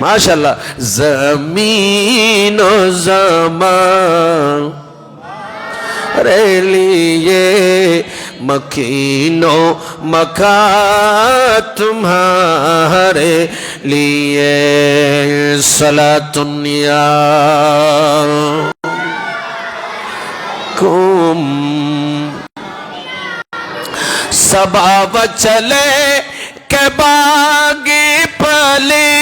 माशाल्लाह। ज़मीनो ज़मान रे लिए मकीनो मका तुम्हारे लिए सलातुन्या कुम सबाब चले के बागी पली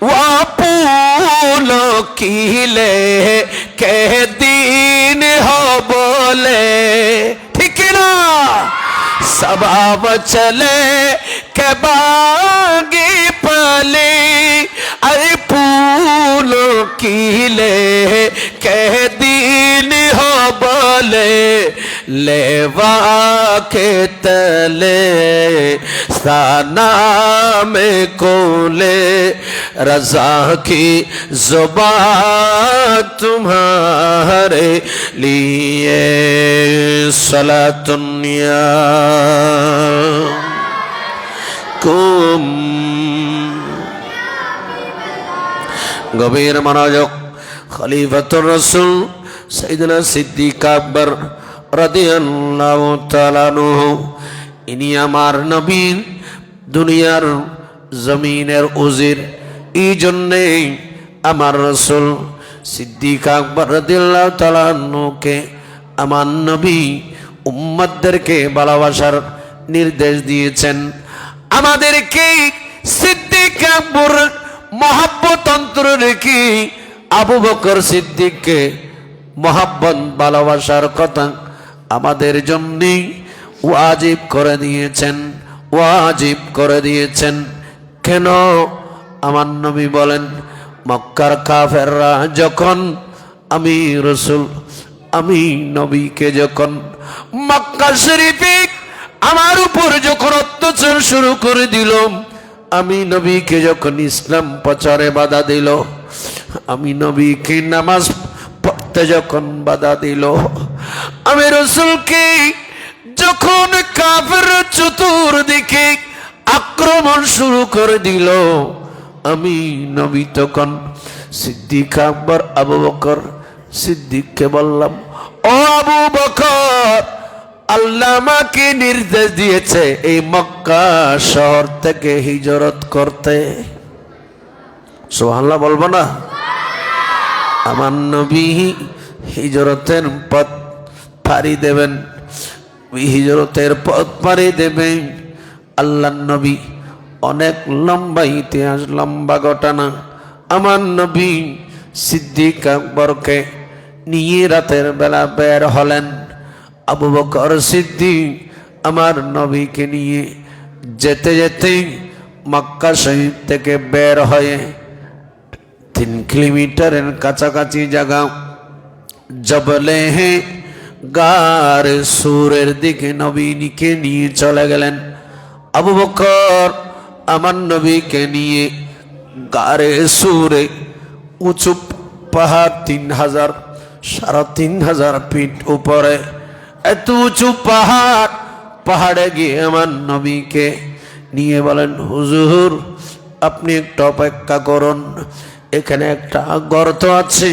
वो फूलों की ले कह दीन हो बोले ठीक ना सबाब चले के बागी पली अरे फूलों की ले कह दीन हो बोले लेवा के तले साना में कोले रज़ा की ज़ुबान तुम्हारे लिए सलातुन्या कुम गभीर मनोयोग खलीफतुर रसूल सैयदना सिद्दीक अकबर রাদিয়াল্লাহু তাআলা আনহু ইনি আমার নবী দুনিয়ার জমিনের উজির এই জন্যে আমার রাসূল সিদ্দিক আকবর রাদিয়াল্লাহু তাআলা আনহুকে আমার নবী উম্মতদেরকে ভালোবাসার নির্দেশ দিয়েছেন আমাদেরকে সিদ্দিক আকবর মহব্বত অন্তরে রেখে আবু বকর সিদ্দিককে মহব্বত ভালোবাসার কথা আমাদের জন্য ওয়াজিব করে দিয়েছেন কেন আমার নবী বলেন মক্কার কাফেররা যখন আমি রাসূল আমি নবীকে যখন মক্কা শরীফে আমার উপর যখন অত্যাচার শুরু করে দিল আমি নবীকে যখন ইসলাম প্রচারে বাধা দিল আমি নবীকে নামাজ পড়তে যখন বাধা দিল আমি রাসূলকে যখন কাফের চতুর্দিকে আক্রমণ শুরু করে দিল আমি নবী তখন সিদ্দিক আকবর আবু বকর সিদ্দিককে বললাম ও আবু বকর আল্লাহ আমাকে নির্দেশ দিয়েছে এই মক্কা শহর থেকে হিজরত করতে সুবহানাল্লাহ বলবো না আমার নবী হিজরতের পথ পাড়ি দেবেন হিজরতের পথ পাড়ি দেবেন আল্লাহর নবী অনেক লম্বা ইতিহাস লম্বা ঘটনা আমার নবী সিদ্দিক আকবরকে নিয়ে রাতের বেলা বের হলেন আবু বকর সিদ্দিক আমার নবীকে নিয়ে যেতে যেতে মক্কা শরীফ থেকে বের হয়ে 3 কিলোমিটারের কাছাকাছি জায়গা জবলে হে গার সুরের দিকে নবীকে নিয়ে চলে গেলেন আবু বকর আমার নবীকে নিয়ে গারে সুরে উঁচু পাহাড় 3,000 ফিট উপরে এত উঁচু পাহাড়ে গিয়ে আমার নবীকে নিয়ে বলেন হুজুর আপনি একটু অপেক্ষা করুন এখানে একটা গর্ত আছে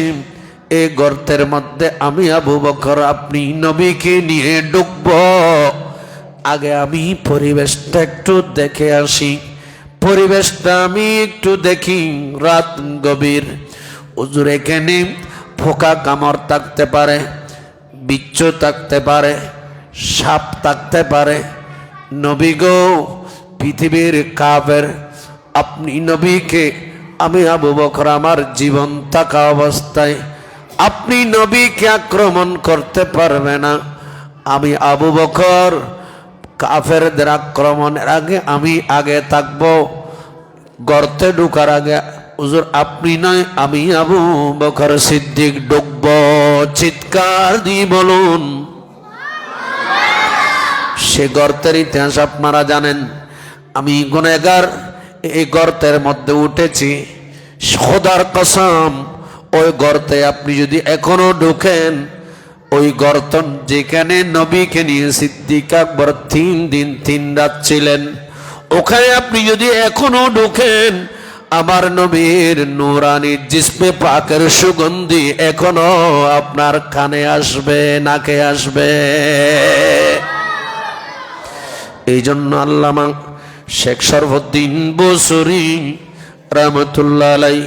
এই গর্তের মধ্যে আমি আবু বকর আপনি নবীকে নিয়ে ঢুকব আগে আমি পরিবেশটা একটু দেখে আসি পরিবেশটা আমি একটু দেখি রাত গভীর হুজুর এখানে পোকা কামড় থাকতে পারে বিচ্ছু থাকতে পারে সাপ থাকতে পারে নবী গো পৃথিবীর কাফের আপনি নবীকে আমি আবু বকর আমার জীবন থাকা অবস্থায় আপনি নবীকে আক্রমণ করতে পারবে না আমি আবু বকর কাফেরদের আক্রমণের আগে আমি আগে থাকব গর্তে ঢোকার আগে হুজুর আপনি নয় আমি আবু বকর সিদ্দিক ঢুকব চিৎকার দিয়ে বলুন সে গর্তের ইতিহাস আপনারা জানেন আমি গুনাহগার এই গর্তের মধ্যে উঠেছি খোদার কসম ওই গর্তে আপনি যদি এখনো ঢোকেন ওই গর্ত যেখানে নবীকে নিয়ে সিদ্দিক আকবর 3 দিন 3 রাত ছিলেন ওখানে আপনি যদি এখনো ঢোকেন আমার নবীর নূরানি জিসমে পাকের সুগন্ধি এখনো আপনার কানে আসবে, নাকে আসবে। এই জন্য আল্লামা শেখ শরফুদ্দীন বসরি রহমতুল্লাহ আলাই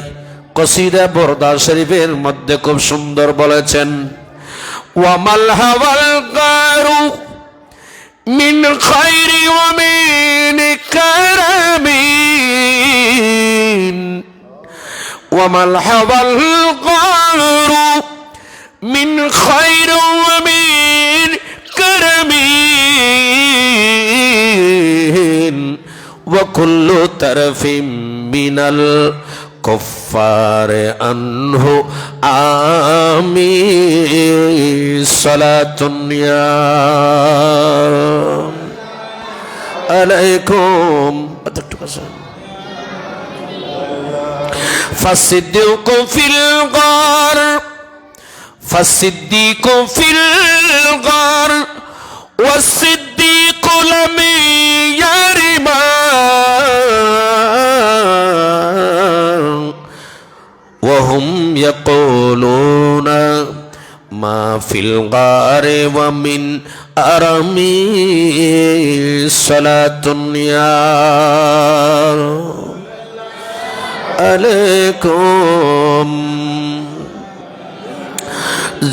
কসিদা বরদা শরীফের মধ্যে খুব সুন্দর বলেছেন, ওয়ামাল হাওয়াল গারু মিন খায়রি ওয়া মিন কারামিন, ওয়ামাল হাওয়াল গারু মিন খায়রি ওয়া মিন কারামিন, ওয়া কুল্লু তারফিন মিনাল কুফার আনহু আমি সালাতুন ইয়া আলাইকুম। ফাসিদ্দিকু ফিল গার, ফাসিদ্দিকু ফিল গার ওয়াসিদ্দিকু লাম ইয়ারিমা, وهم يقولون ما في الغار ومن أرمي صلاة يا عليكم.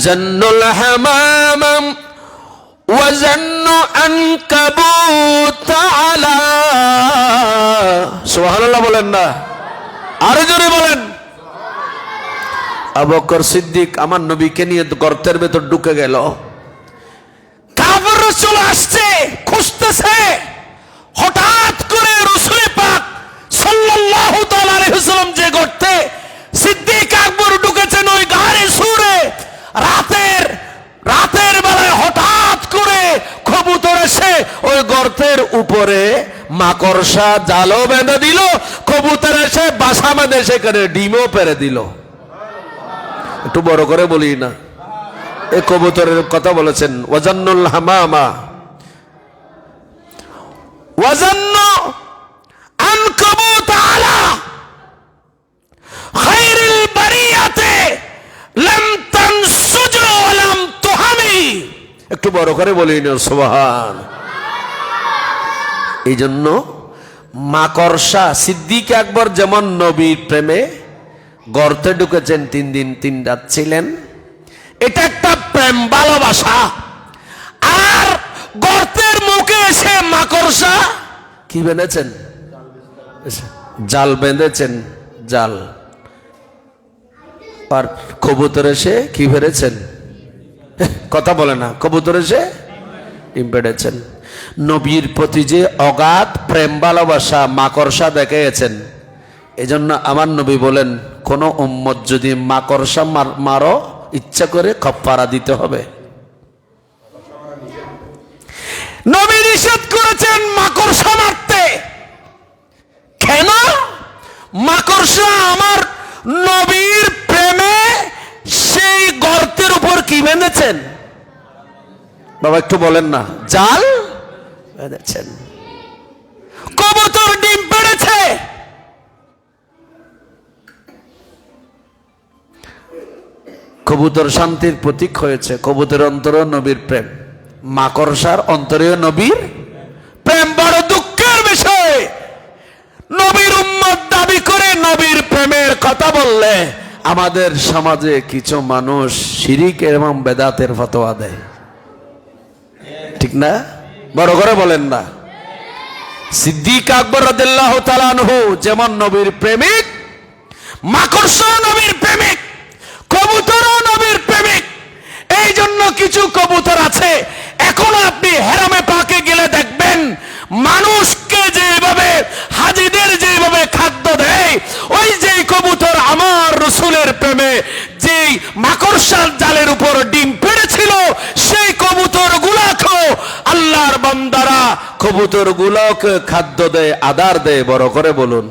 زن الحمام وزن عنكبوت على سبحان الله বলেন না, আরো জোরে বলেন। আবু বকর সিদ্দিক আমার নবীকে নিয়ে গর্তের ভেতর ঢুকে গেল। কাফের রাসূল আসছে, খুঁজতেছে। হঠাৎ করে রাসূল পাক সাল্লাল্লাহু তাআলা আলাইহি ওয়াসাল্লাম যে গর্তে সিদ্দিক আকবর ঢুকেছেন ওই গারে সুরে, রাতের বেলায় হঠাৎ করে কবুতর এসে ওই গর্তের উপরে মাকড়সা জালও বেঁধে দিল, কবুতর এসে বাসা বেঁধে সেখানে ডিমও পেড়ে দিল। একটু বড় করে বলি না, এই কবুতরের কথা বলেছেন ওয়াজান্নুল হামামা ওয়াজান্নু আনকাবুত আলা খায়রিল বারিয়াতে লাম তানসুজু ওয়া লাম তুহামি। একটু বড় করে বলি না সুবহান। এই জন্য মাকড়সা সিদ্দিক আকবর যেমন নবীর প্রেমে গর্তে ঢুকেছেন, 3 দিন 3 রাত ছিলেন, এটা একটা প্রেম ভালোবাসা। আর গর্তের মুখে এসে মাকড়সা কি বেঁধেছেন? জাল বেঁধেছেন, জাল। আর কবুতর এসে কি বেড়েছেন? কথা বলে না, কবুতর এসে ডিম পেড়েছেন। নবীর প্রতি যে অগাধ প্রেম ভালোবাসা মাকড়সা দেখিয়েছেন, এজন্য আমার নবী বলেন কোন উম্মত যদি মাকড়সা মারো ইচ্ছা করে কাফারা দিতে হবে। নবী নিষেধ করেছেন মাকড়সা মারতে। কেন? মাকড়সা আমার নবীর প্রেমে সেই গর্তের উপর কি বেঁধেছেন? বাবা একটু বলেন না, জাল বেঁধেছেন। কবুতর ডিম পেড়েছে। কবুতর শান্তির প্রতীক হয়েছে। কবুতর অন্তরে নবীর প্রেম, মাকড়সার অন্তরে নবীর প্রেম। বড় দুঃখের বিষয়, নবীর উম্মত দাবি করে নবীর প্রেমের কথা বললে আমাদের সমাজে কিছু মানুষ শিরিক এবং বেদাতের ফতোয়া দেয়, ঠিক না? বড় করে বলেন না। সিদ্দিক আকবর রাদিয়াল্লাহু তাআলা আনহু যেমন নবীর প্রেমিক, মাকড়সা নবীর প্রেমিক, কবুতরও নবীর প্রেমিক। এই জন্য কিছু কবুতর আছে, এখন আপনি হেরামে পাকে গেলে দেখবেন মানুষকে যেভাবে হাজিদের যেভাবে খাদ্য দেয়, ওই যে কবুতর আমার রাসূলের প্রেমে যেই মাকড়সার জালের উপর ডিম পেড়েছিল, সেই কবুতর গুলাকে আল্লাহর বান্দারা কবুতর গুলোকে খাদ্য দেয়, আদার দেয়। বড় করে বলুন।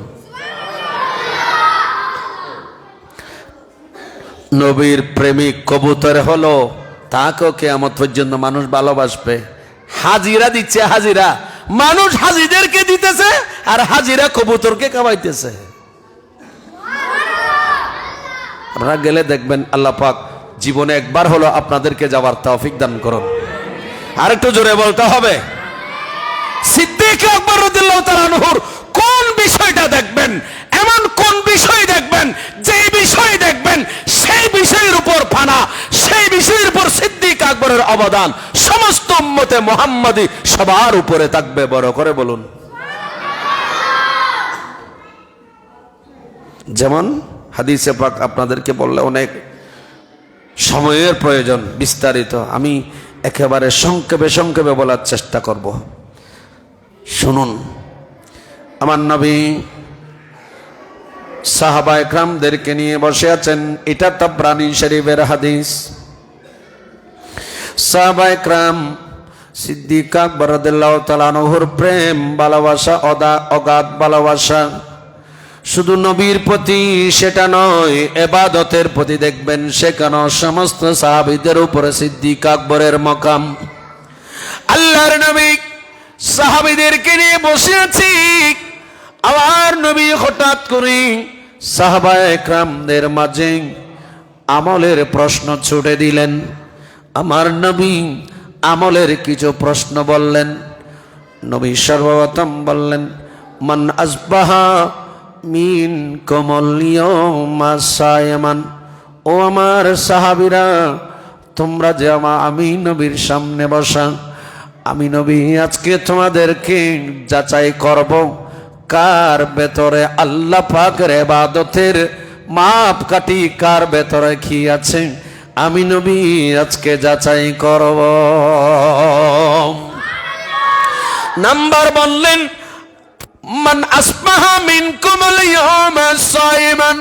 নবীর প্রেমিক কবুতর হলো, তাকেও কিয়ামত পর্যন্ত মানুষ ভালোবাসবে। হাজিরা দিচ্ছে, হাজিরা মানুষ হাজিদেরকে দিতেছে আর হাজিরা কবুতরকে খাওয়াইতেছে। আপনারা গেলে দেখবেন আল্লাহ পাক জীবনে একবার হলো আপনাদেরকে যাওয়ার তৌফিক দান করুন। আর একটু জোরে বলতে হবে। সিদ্দিক আকবর রাদিয়াল্লাহু তাআলা আনহুর কোন বিষয়টা দেখবেন, এমন কোন বিষয় দেখবেন যে বিষয় দেখবেন সেই বিষয়ের উপর ফানা, সেই বিষয়ের উপর সিদ্দিক আকবরের অবদান সমস্ত উম্মতে মুহাম্মাদি সবার উপরে থাকবে। বড় করে বলুন। যেমন হাদিসে পাক আপনাদেরকে বললে অনেক সময়ের প্রয়োজন, বিস্তারিত আমি একেবারে সংক্ষেপে সংক্ষেপে বলার চেষ্টা করব। শুনুন, আমার নবী সাহাবা একরামদেরকে নিয়ে বসে আছেন। এটা তাবরানী শরীফের হাদিস। সাহাবা একরাম সিদ্দিক আকবর রাদিয়াল্লাহু তাআলা আনহুর প্রেম ভালোবাসা, অগাধ ভালোবাসা শুধু নবীর প্রতি সেটা নয়, ইবাদতের প্রতি দেখবেন সেখানে সমস্ত সাহাবীদের উপরে সিদ্দিক আকবরের মাকাম। আল্লাহর নবী সাহাবীদেরকে নিয়ে বসে আছি, আমার নবী হঠাৎ করে সাহাবা একরামদের মাঝে আমলের প্রশ্ন ছুড়ে দিলেন। আমার নবী আমলের কিছু প্রশ্ন বললেন। নবী সর্বপ্রথম বললেন, মান আসবাহা মিন কমলিয়মা সায়মান। ও আমার সাহাবীরা, তোমরা যে আমি নবীর সামনে বসা, আমি নবী আজকে তোমাদেরকে যাচাই করব কার ভেতরে আল্লাহ পাকের ইবাদতের মাপকাঠি, কার ভেতরে কি আছে, আমি নবী আজকে যাচাই করব। নাম্বার বললেন, মান আসবাহা মিনকুমুল ইয়াওমা সায়মান।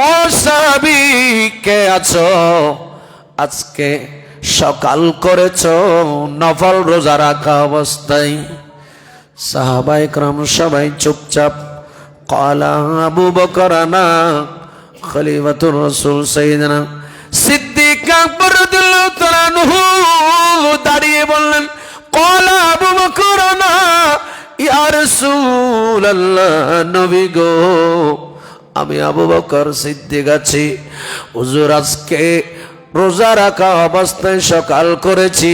ও সাহাবী, কে আছো আজকে সকাল করেছো নফল রোজা রাখা অবস্থায়? সাহাবায়ে কেরাম সবাই চুপচাপ। ক্বালা আবু বকর আনা খলিফাতুর রাসূল সাইয়্যিদুনা সিদ্দিক আকবর রাদিয়াল্লাহু তাআলা আনহু দাঁড়িয়ে বললেন, ক্বালা আবু বকর আনা ইয়া রাসূলুল্লাহ, নবী গো আমি আবু বকর সিদ্দিক আছি। হুজুর আজকে রোজা রাখা অবস্থায় সকাল করেছি,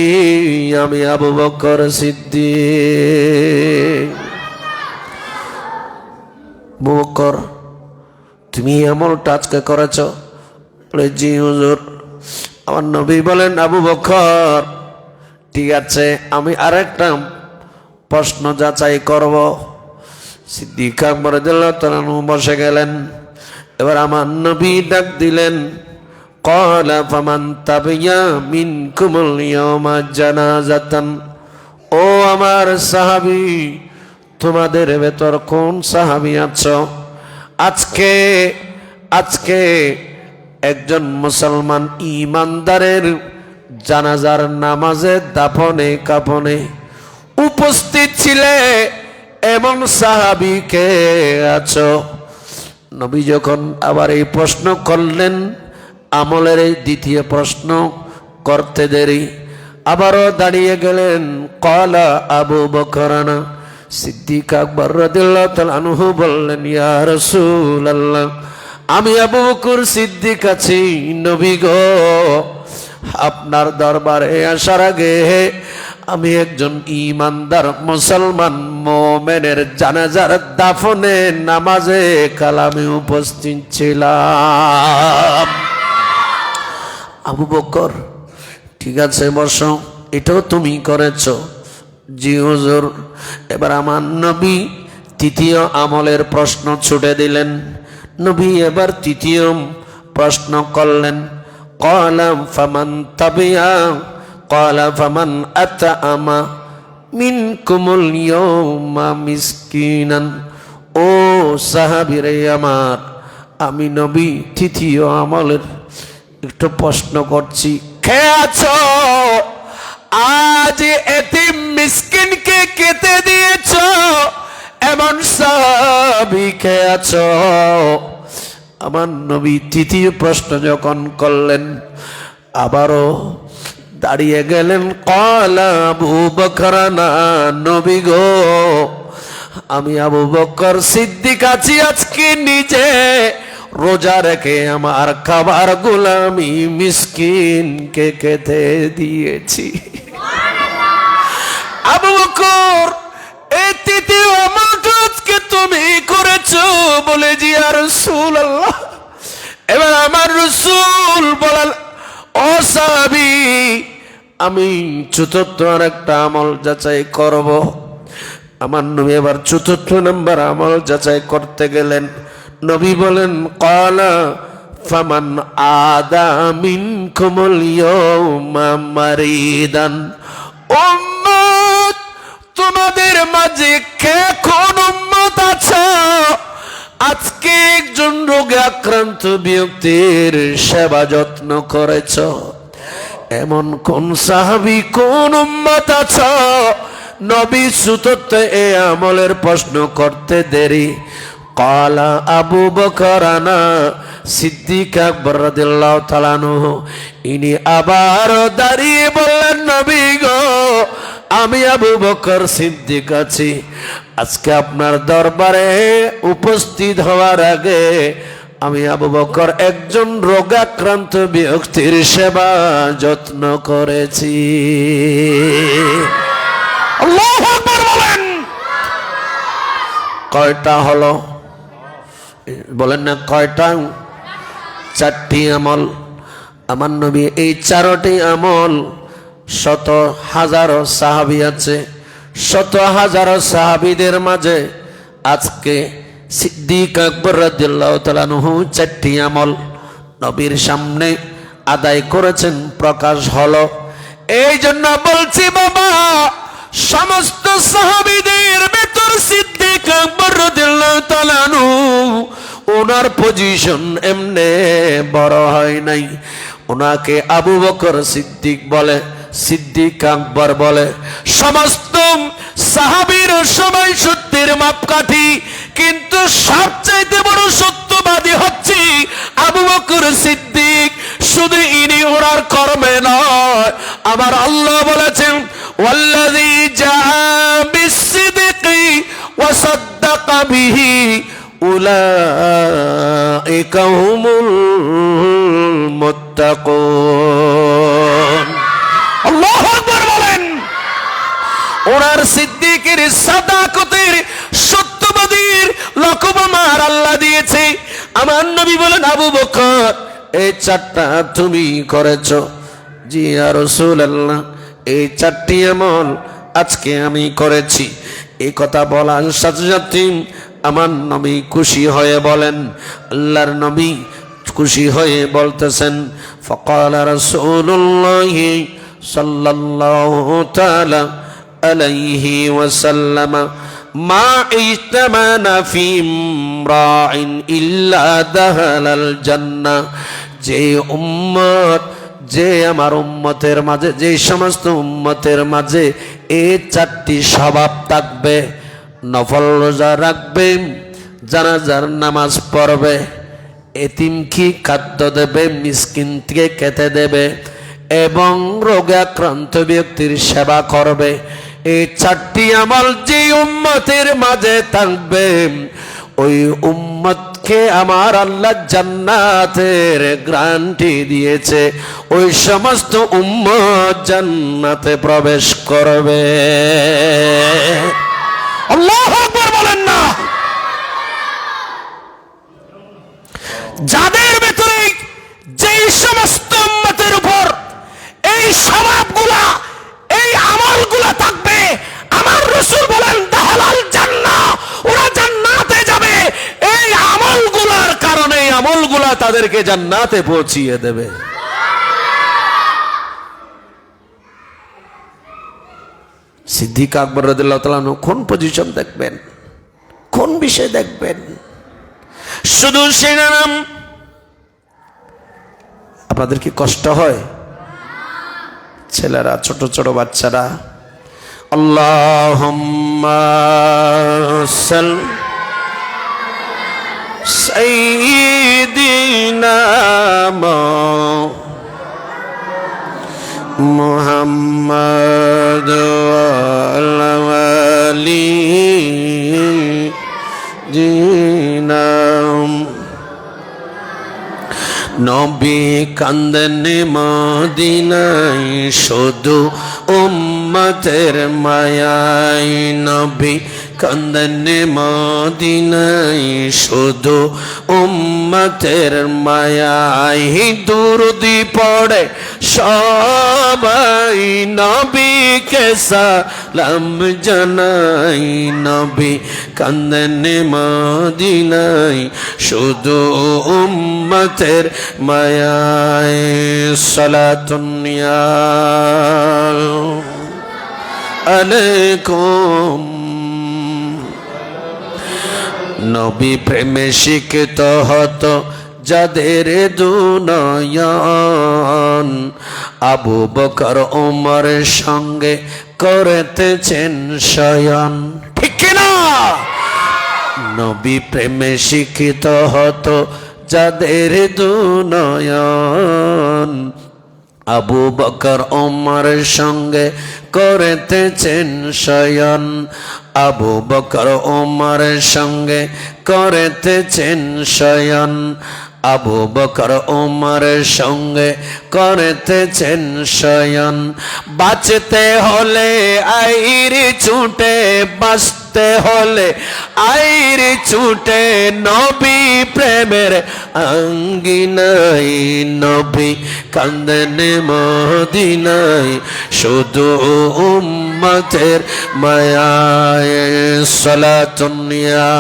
আমি আবু বকর সিদ্দিক। আবু বকর, তুমি আমলটা আজকে করেছ? বলে, জি হুজুর। আমার নবী বলেন, আবু বকর ঠিক আছে, আমি আরেকটা প্রশ্ন যাচাই করব। সিদ্দিক আকবর রাদিয়াল্লাহু তাআলা বসে গেলেন। এবার আমার নবী ডাক দিলেন, ক্বালা ফামান তাবিয়া মিনকুমুল ইয়াওমা জানাজাতান। ও আমার সাহাবী, তোমাদের ভেতর কোন সাহাবী আছো আজকে একজন মুসলমান ঈমানদারের জানাজার নামাজে দাফনে কাফনে উপস্থিত ছিলে এমন সাহাবী কে আছো? নবী যখন আবার এই প্রশ্ন করলেন, আমলের এই দ্বিতীয় প্রশ্ন করতে দেরি, আবারও দাঁড়িয়ে গেলেন। ক্বালা আবু বকর আনা। সিদ্দিক আকবর রাদিয়াল্লাহু তাআলা আনহু বললেন, ইয়া রাসূলুল্লাহ, আমি আবু বকর সিদ্দিক আছি। নবী গো, আপনার দরবারে আসার আগে আমি একজন ঈমানদার মুসলমান মুমিনের জানাজার দাফনে নামাজে কালামে উপস্থিত ছিলাম। আবু বকর, ঠিক আছে বসো, এটাও তুমি করেছ? জি হুজুর। এবার আমার নবী তৃতীয় আমলের প্রশ্ন ছুটে দিলেন। নবী এবার তৃতীয় প্রশ্ন করলেন, ক্বালা ফামান তাবিয়া, ক্বালা ফামান আতআমা মিনকুমুল ইয়াওমা মিসকিনান। ও সাহাবীরে আমার, আমি নবী তৃতীয় আমলের একটু প্রশ্ন করছি, কে আছো আজ এতিম মিসকিনকে খেতে দিয়েছ এমন সাহাবী কে আছো? আমার নবী তৃতীয় প্রশ্ন যখন করলেন, আবারও দাঁড়িয়ে গেলেন। ক্বালা আবু বকর আনা। নবী গো, আমি আবু বকর সিদ্দিক আছি আজকে নিজে রোজা রেখে আমার খাবার গোলামি মিসকিনকে খেতে দিয়েছি। আবু বকর, এই তৃতীয় আমলটা আজকে তুমি করেছো বলে জি ইয়া রাসূলুল্লাহ। এবার আমার রাসূল বলেন, ও সাহাবী, আমি চতুর্থ আর একটা আমল যাচাই করব। আমার নবী এবার চতুর্থ নাম্বার আমল যাচাই করতে গেলেন। নবী বলেন, ক্বালা ফামান আদা মিনকুমুল ইয়াওমা মারিদান। উম্মত, তোমাদের মাঝে কে কোন উম্মত আছে আজকে একজন রোগে আক্রান্ত ব্যক্তির সেবা যত্ন করেছ? এমন কোন সাহাবী, কোন উম্মত আছে? নবী চতুর্থ এই আমলের প্রশ্ন করতে দেরি। ক্বালা আবু বকর আনা সিদ্দিক আকবর রাদিয়াল্লাহু তাআলা আনহু। ইনি আবার দাঁড়িয়ে বললেন, নবী গো, আমি আবু বকর সিদ্দিক আছি। আজকে আপনার দরবারে উপস্থিত হওয়ার আগে আমি আবু বকর একজন রোগাক্রান্ত ব্যক্তির সেবা যত্ন করেছি। আল্লাহু আকবার বলেন। কয়টা হলো? বলেন না কয়টা? চারটি আমল। আমার নবী এই চারটি আমল, শত হাজারো সাহাবী আছে, শত হাজারো সাহাবীদের মাঝে আজকে সিদ্দিক আকবর রাদিয়াল্লাহু তাআলা আনহু চারটি আমল নবীর সামনে আদায় করেছেন, প্রকাশ হলো। এই জন্য বলছি বাবা, সমস্ত সাহাবীদের ভেতর সিদ্দিক আকবর রাদিয়াল্লাহু তাআলা আনহু, ওনার পজিশন এমনে বড় হয় নাই। ওনাকে আবু বকর সিদ্দিক বলে, সিদ্দিক আকবর বলে। সমস্ত সাহাবীর সবাই সত্যের মাপকাঠি, কিন্তু সবচাইতে বড় সত্যবাদী হচ্ছে আবু বকর সিদ্দিক। শুধু ইনি ওনার কর্মে নয়, আমার আল্লাহ বলেছেন, ওয়াল্লাযী জাআ বিস-সিদকি ওয়া সাদ্দাকা বিহি উলাইকা হুমুল মুত্তাকুন। আল্লাহু আকবার বলেন। ওনার সিদ্দিকের সাদাকতের সত্যবাদীর লকবমার আল্লাহ দিয়েছে। আমার নবী বলেন, আবু বকর, এই চারটা তুমি করেছো। জি ইয়া রাসূলুল্লাহ, এই চারটি আমল আজকে আমি করেছি। এই কথা বলার সাথে সাথে আমার নবী খুশি হয়ে বলেন, আল্লাহর নবী খুশি হয়ে বলতেছেন, ফাকালা রাসূলুল্লাহ সাল্লাল্লাহু তাআলা আলাইহি ওয়াসাল্লাম, মা ইজতামানা ফি ইমরাইন ইল্লা দাখালাল জান্নাহ। যে উম্মত, যে আমার উম্মতের মাঝে, যে সমস্ত উম্মতের মাঝে এই চারটি স্বভাব থাকবে, নফল রোজা রাখবে, জানাজার নামাজ পড়বে, এতিমকে খাদ্য দেবে, মিসকিনকে খেতে দেবে, এবং রোগে আক্রান্ত ব্যক্তির সেবা করবে, এই চারটি আমল যে উম্মতের মাঝে থাকবে, ওই উম্মতকে আমার আল্লাহ জান্নাতের গ্যারান্টি দিয়েছে। ওই সমস্ত উম্মত জান্নাতে প্রবেশ করবে। আল্লাহু আকবার বলেন না। যাদের ভেতরে যেই সমস্ত উম্মতের উপর এই স্বভাবগুলা, এই আমলগুলা থাকবে, আমার রাসূল বলেন, দাখালাল জান্নাহ, ওরা জান্নাতে যাবে। এই আমলগুলার কারণে, আমলগুলা তাদেরকে জান্নাতে পৌঁছিয়ে দেবে। সিদ্দিক আকবর রাদিয়াল্লাহু তাআলা কোন পজিশন দেখবেন, কোন বিষয় দেখবেন? শুধু সেটা নাম। আপনাদের কি কষ্ট হয়? ছেলেরা, ছোট ছোট বাচ্চারা, আল্লাহুম্মা সাল্লি সাইয়্যিদিনা মুহাম্মাদ ওয়া আলি দিনাম নবী কান্দেন মদিনায় শুধু উম্মতের মায়ায় নবী কান্দেন মদিনায় শুধু উম্মতের মায়ায় দুরুদি পড়ে সবাই নবীকে সালাম জানাই নবী কান্দেন মদিনায় শুধু উম্মতের মায়ায় সালাতুন ইয়া আলাইকুম নবী প্রেমে শিক্ষিত হতো যাদের দুনয়ন আবু বকর ওমরের সঙ্গে করেতেছেন শয়ন ঠিক কিনা নবী প্রেমে শিক্ষিত হতো যাদের দুনয়ন আবু বকর ওমরের সঙ্গে করেতেছেন শয়ন আবু বকর ওমরের সঙ্গে করেতেছেন শয়ন আবু বকর ওমরের সঙ্গে করেতেছেন শয়ন বাঁচতে হলে আইরি ছুটে বাঁচতে হলে আইরি ছুটে নবী প্রেমের আঙ্গিনাই নবী কান্দেন মদিনায় শুধু উম্মতের মায়ায় সালাতুন ইয়া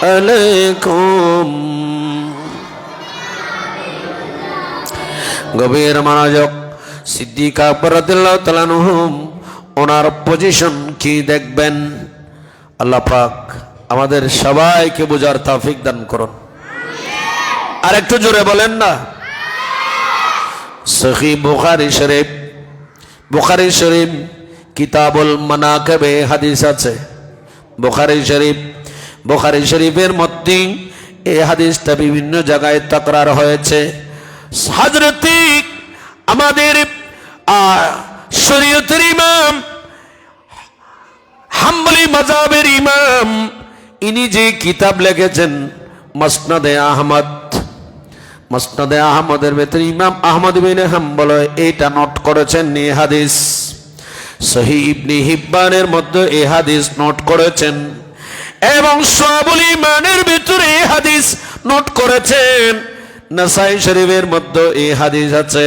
আলাইকুম গভীর মনোযোগ সিদ্দিক আকবর রাদিয়াল্লাহু তাআলা আনহু ওনার পজিশন কি দেখবেন আল্লাহ পাক আমাদের সবাইকে বোঝার তৌফিক দান করুন আর একটু জোরে বলেন না সহিহ বুখারী শরীফ কিতাবুল মানাকিবে হাদিস আছে বুখারী শরীফের মধ্যে এই হাদিসটা বিভিন্ন জায়গায় তাকরার হয়েছে হযরতে আমাদের শরীয়তের ইমাম হাম্বলি মাযহাবের ইমাম ইনি যে কিতাব লিখেছেন মুসনাদে আহমদের ভেতরে ইমাম আহমদ ইবনে হাম্বল এটা নোট করেছেন এই হাদিস সহিহ ইবনে হিব্বানের মধ্যে এই হাদিস নোট করেছেন এবং শুআবুল ঈমানের ভিতরে এই হাদিস নোট করেছেন নাসাই শরীফের মধ্যে এই হাদিস আছে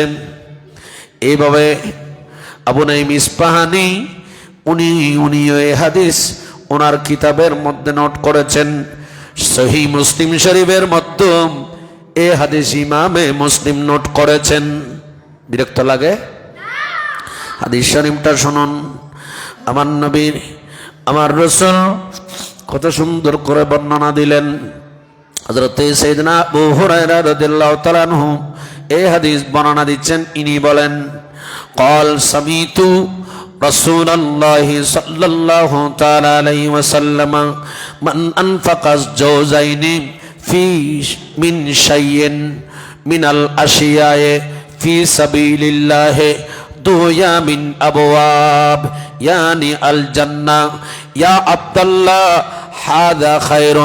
এইভাবে আবু নাঈম ইসফাহানি উনি এই হাদিস ওনার কিতাবের মধ্যে নোট করেছেন সহিহ মুসলিম শরীফের মধ্যে এই হাদিস ইমামে মুসলিম নোট করেছেন বিরক্ত লাগে হাদিস শরীফটা শুনুন আমার নবীর আমার রাসূল কত সুন্দর করে বর্ণনা দিলেন হযরত সাইয়েদনা আবু হুরায়রা রাদিয়াল্লাহু তাআলা আনহু এই হাদিস বর্ণনা দিচ্ছেন ইনি বলেন قال سمعت رسول الله صلى الله تعالى عليه وسلم من انفق الزوجين في من شيء من الاشياء في سبيل الله دعي من ابواب يعني الجنه يا عبد الله هذا خير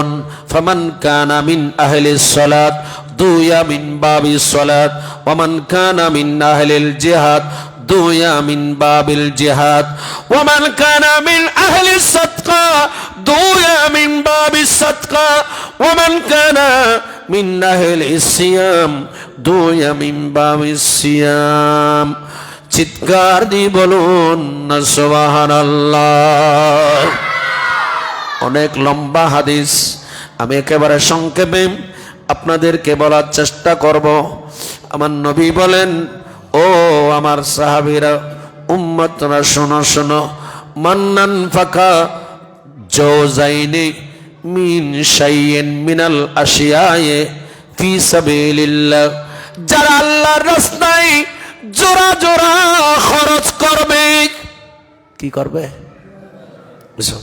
فمن كان من اهل الصلاه دعي من باب الصلاه ومن كان من اهل الجهاد دعي من باب الجهاد ومن كان من اهل الصدقه دعي من باب الصدقه ومن كان من اهل الصيام دعي من باب الصيام চিৎকার দিয়ে বলুন না সুবহানাল্লাহ অনেক লম্বা হাদিস আমি একেবারে সংক্ষেপে আপনাদেরকে বলার চেষ্টা করব আমার নবী বলেন ও আমার সাহাবীরা উম্মতরা শোনো শোনো মান্নান ফাকা জাওজাইনি মিন শাইইন মিনাল আশিয়ায়ে ফি সাবিলিল্লাহ যারা আল্লাহর রাস্তায় জোড়া জোড়া খরচ করবে কি করবে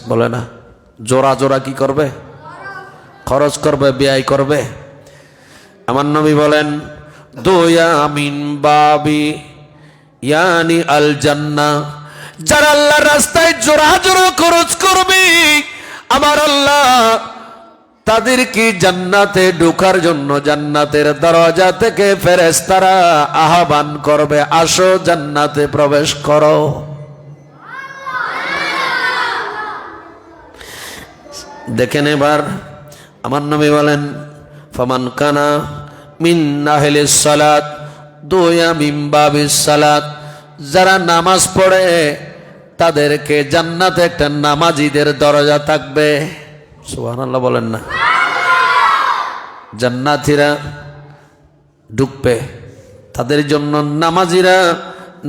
বলে না জোড়া জোড়া কি করবে খরচ করবে ব্যয় করবে আমার নবী বলেন দুয়া মিন বাবি ইয়ানি আল জান্নাহ যারা আল্লাহর রাস্তায় জোড়া জোড়া খরচ করবে আমার আল্লাহ তাদেরকে জান্নাতে ঢোকার জন্য জান্নাতের দরজা থেকে ফেরেশতারা আহ্বান করবে, আসো জান্নাতে প্রবেশ করো। দেখেন এবার আমার নবী বলেন, ফামান কানা মিন আহলিস সালাত দুয়া মিন বাবিস সালাত, যারা নামাজ পড়ে তাদেরকে জান্নাতে একটা নামাজীদের দরজা থাকবে। সুবহানাল্লাহ বলেন না। জান্নাতীরা ঢুকবে, তাদের জন্য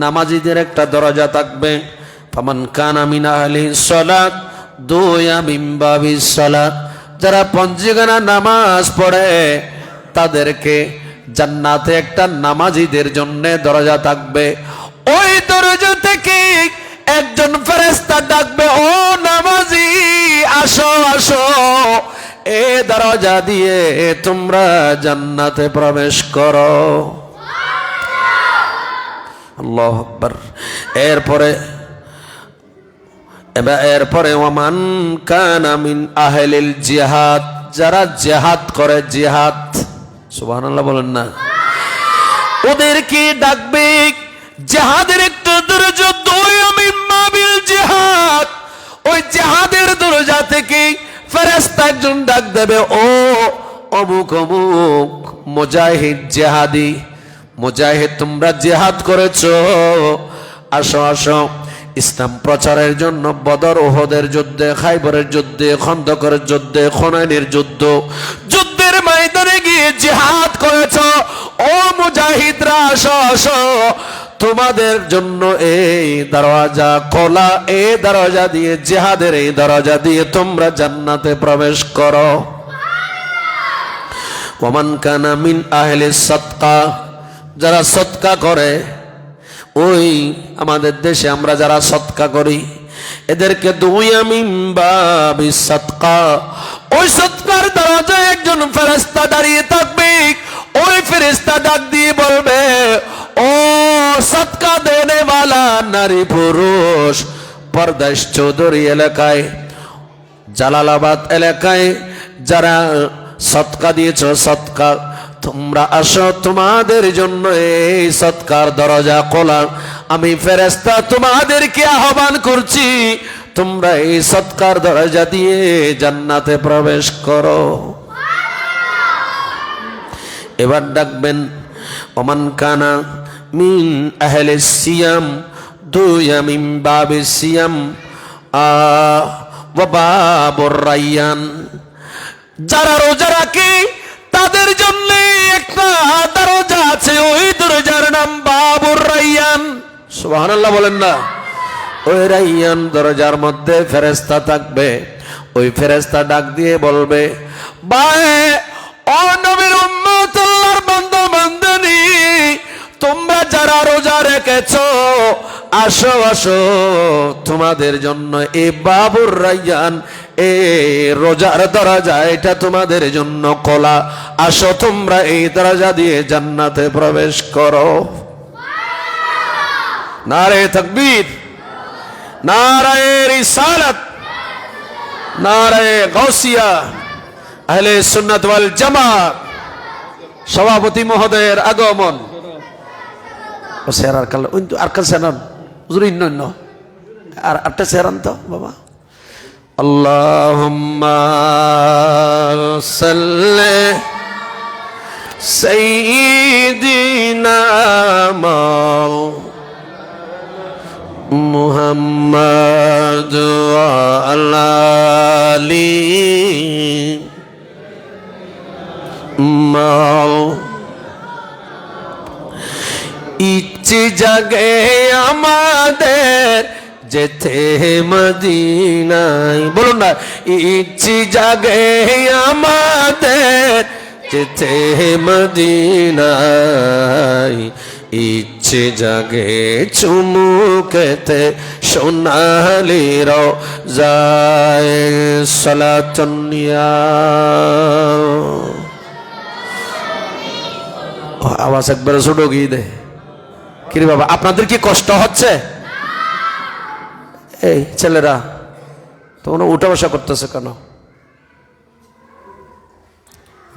নামাজীদের একটা দরজা থাকবে। ফামান কানা মিন আহলিস সালাত দুয়া মিন বাবিস সালাত, যারা পঞ্জিগানা নামাজ পড়ে তাদেরকে জান্নাতে একটা নামাজীদের জন্য দরজা থাকবে। ওই দরজা থেকে একজন ফেরেশতা ডাকবে, ও নামাজি আসো আসো, এ দরজা দিয়ে তোমরা জান্নাতে প্রবেশ করো। আল্লাহু আকবার। এরপরে ওয়ামান কানা মিন আহলিল জিহাদ, যারা জিহাদ করে, জিহাদ, সুবহানাল্লাহ বলেন না, ওদেরকে ডাকবে। জিহাদের একটা দরজা দুয়া মিন বাবিল জিহাদ, ওই জিহাদের দরজা থেকে ফেরেশতা একজন ডাক দেবে, ও অমুক অমুক মুজাহিদ জিহাদি, মুজাহিদ তোমরা জিহাদ করেছো, আসো আসো ইসলাম প্রচারের জন্য বদর উহুদের যুদ্ধে, খাইবরের যুদ্ধে, খন্দকের যুদ্ধে, হুনাইনের যুদ্ধের ময়দানে গিয়ে জিহাদ করেছো, ও মুজাহিদরা আসো আসো, তোমাদের জন্য এই দরজা খোলা, এই দরজা দিয়ে, জিহাদের এই দরজা দিয়ে তোমরা জান্নাতে প্রবেশ করো। ওয়ামান কানা মিন আহলিস সাদকা, যারা সদকা করে, ওই আমাদের দেশে আমরা যারা সদকা করি এদেরকে দুয়া মিন বাবিস সাদকা, ওই সদকার দরজায় একজন ফেরেশতা দাঁড়িয়ে থাকবে। ওই ফেরেশতা ডাক দিয়ে বলবে, ও সদকা দেনে वाला নারী পুরুষ, পরদেশ চৌধুরী এলাকায়, জালালাবাদ এলাকায় যারা সদকা দিয়েছো, সদকা তোমরা আসো, তোমাদের জন্য এই সদকার দরজা খোলা। আমি ফেরেশতা তোমাদেরকে আহ্বান করছি, তোমরা এই সদকার দরজা দিয়ে জান্নাতে প্রবেশ করো। এবার ডাকবেন, ওমান কানা মিন আহলিস সিয়াম দুয়া মিন বাবিস সিয়াম ওয়া বাবুর রায়্যান, যারা রোজা রাখে তাদের জন্য একটা দরজা আছে, ওই দরজার নাম বাবুর রায়্যান। সুবহানাল্লাহ বলেন না। ওই রায়্যান দরজার মধ্যে ফেরেশতা থাকবে। ওই ফেরেশতা ডাক দিয়ে বলবে, ভাই ও নবীর উম্মত, আল্লাহর বান্দা বান্দানি, তোমরা যারা রোজা রেখেছো আসো আসো, তোমাদের জন্য এই বাবুর রায়্যান, এই রোজার দরজা, এটা তোমাদের জন্য খোলা, আসো তোমরা এই দরজা দিয়ে জান্নাতে প্রবেশ করো। নারে তাকবীর, নারে রিসালাত, নারে গাউসিয়া, আহলে সুন্নাত ওয়াল জামাত, সভাপতি মহোদয়ের আগমন। ও সেরার কাল আর কাল সেরান হুজুর, ইন্ন আর আটটা সেরান তো বাবা। আল্লাহুম্মা সাল্লি সাইয়্যিদিনা মুহাম্মাদ ওয়া আলা আলি ইচ্ছে জাগে আমাদের যেতে মদিনায়, বলুন না, ইচ্ছে জাগে আমাদের যেতে মদিনায়, ইচ্ছে জাগে চুমুকেতে সোনালি রওজায় সালাতুন ইয়া। আওয়াজ একবার ছোট গিয়ে দে। কিরে বাবা, আপনাদের কি কষ্ট হচ্ছে? এই ছেলেরা তোমরা উঠা বসা করতেছে কেন?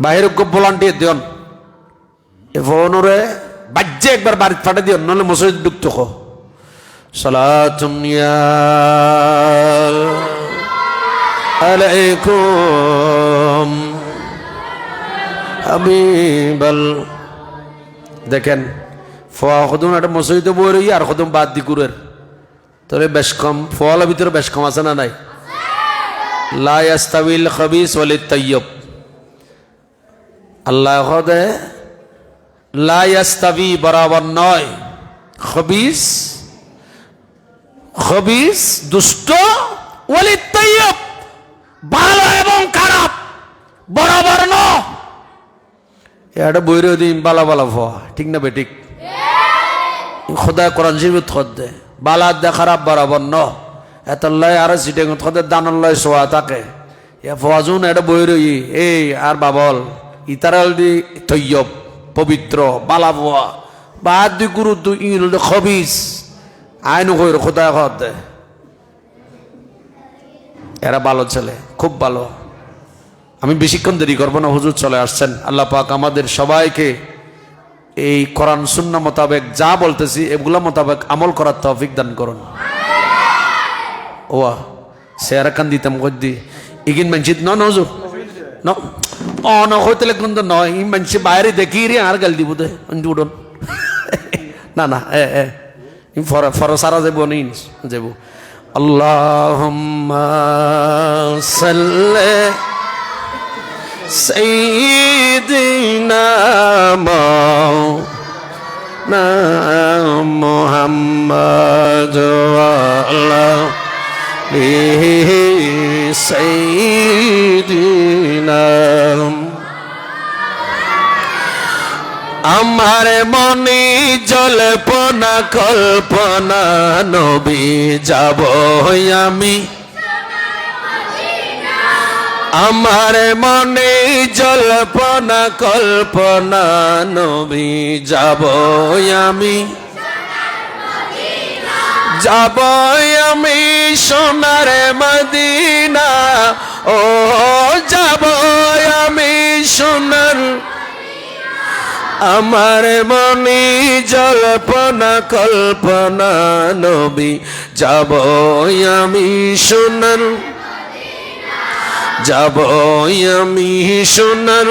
বাহির ভলান্টিয়ার দিন এ ফোনরে বাজ্যে একবার বাড়িতে ফাটে দিন, নাহলে মসজিদ ঢুকতো খো সালাতুন ইয়া আলাইকুম হাবিবাল। দেখেন ফোয়া কদম একটা মসজিদে বই রই আর কদম বাদ দি কুরের, তাহলে বেশ কম ফোয়ালার ভিতরে বেশ কম আছে না নাই? লা ইয়াস্তাবিল খাবিস ওয়ালিত তাইয়্যিব, আল্লাহ খোদে লা ইয়াস্তাবি বরাবর নয়, খবিস খবিস দুষ্ট, ওয়ালিত তাইয়্যিব ভালো এবং খারাপ বরাবর ন। এটা বইরে দিন বালা বালা ফোয়া, ঠিক না বেঠিক? খোদা কোরআন শরীফ খোদে বালা দে খারাপ বরাবর ন, এতল্লাই আর সিটেং খোদে দানল্লাই সোয়া থাকে এ ফোয়াজুন এটা বইরে এই আর বাবল ইতারাল দি তৈয়ব পবিত্র বালা ফোয়া বাদ দি গুরু দু ইল খবিস আইন কইর খোদা খোদে এরা ভালো ছেলে, খুব ভালো। আমি বেশিক্ষণ দেরি করবো না, হুজুর চলে আসছেন। আল্লাহ পাক আমাদের সবাইকে এই কোরআন সুন্নাহ মোতাবেক যা বলতেছি এগুলা মোতাবেক আমল করার তৌফিক দান করুন। ওয়া সেরা কান দিতাম কদ্দি ইগিন মানছিত ন হুজুর ন ও ন হইতে কিন্তু নয়, ই মানছি বাইরে দেখি রে আর গাল দিব দে উড়ন না না এ ফর সারা যাবো নি যাবো। আল্লাহুম্মা সাল্লি সাইয়্যিদিনা মাওলানা মুহাম্মাদ ওয়া আলা আলিহি সাইয়্যিদিনা। আমার মনে জল্পনা কল্পনা নবী যাব আমি, আমার মনে জল্পনা কল্পনা নবী যাব আমি, যাব আমি সোনার মদিনা, ও যাব আমি সোনার। আমার মনে জল্পনা কল্পনা নবী যাব আমি সোনার, যাব আমি সোনার।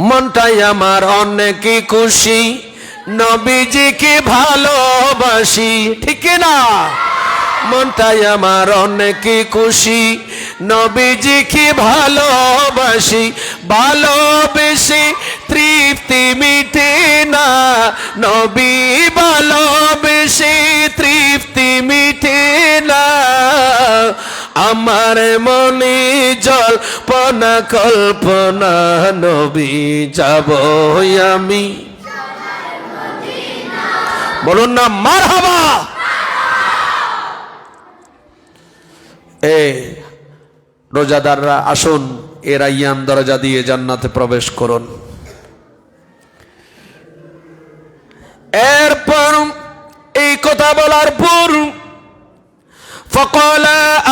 মনটাই আমার অনেক খুশি নবীজিকে ভালোবাসি, ঠিক না? মনটাই আমার অনেক খুশি নবীজিকে ভালোবাসি, ভালোবেসে তৃপ্তি মিটে না নবী, ভালোবেসে তৃপ্তি মিটে না। আমার মনে জল্পনা কল্পনা নবী যাব আমি, বলুন না মারহাবা। এ রোজাদাররা আসুন, এ রাইয়ান দরজা দিয়ে জান্নাতে প্রবেশ করুন। এরপর এই কথা বলার পর فقال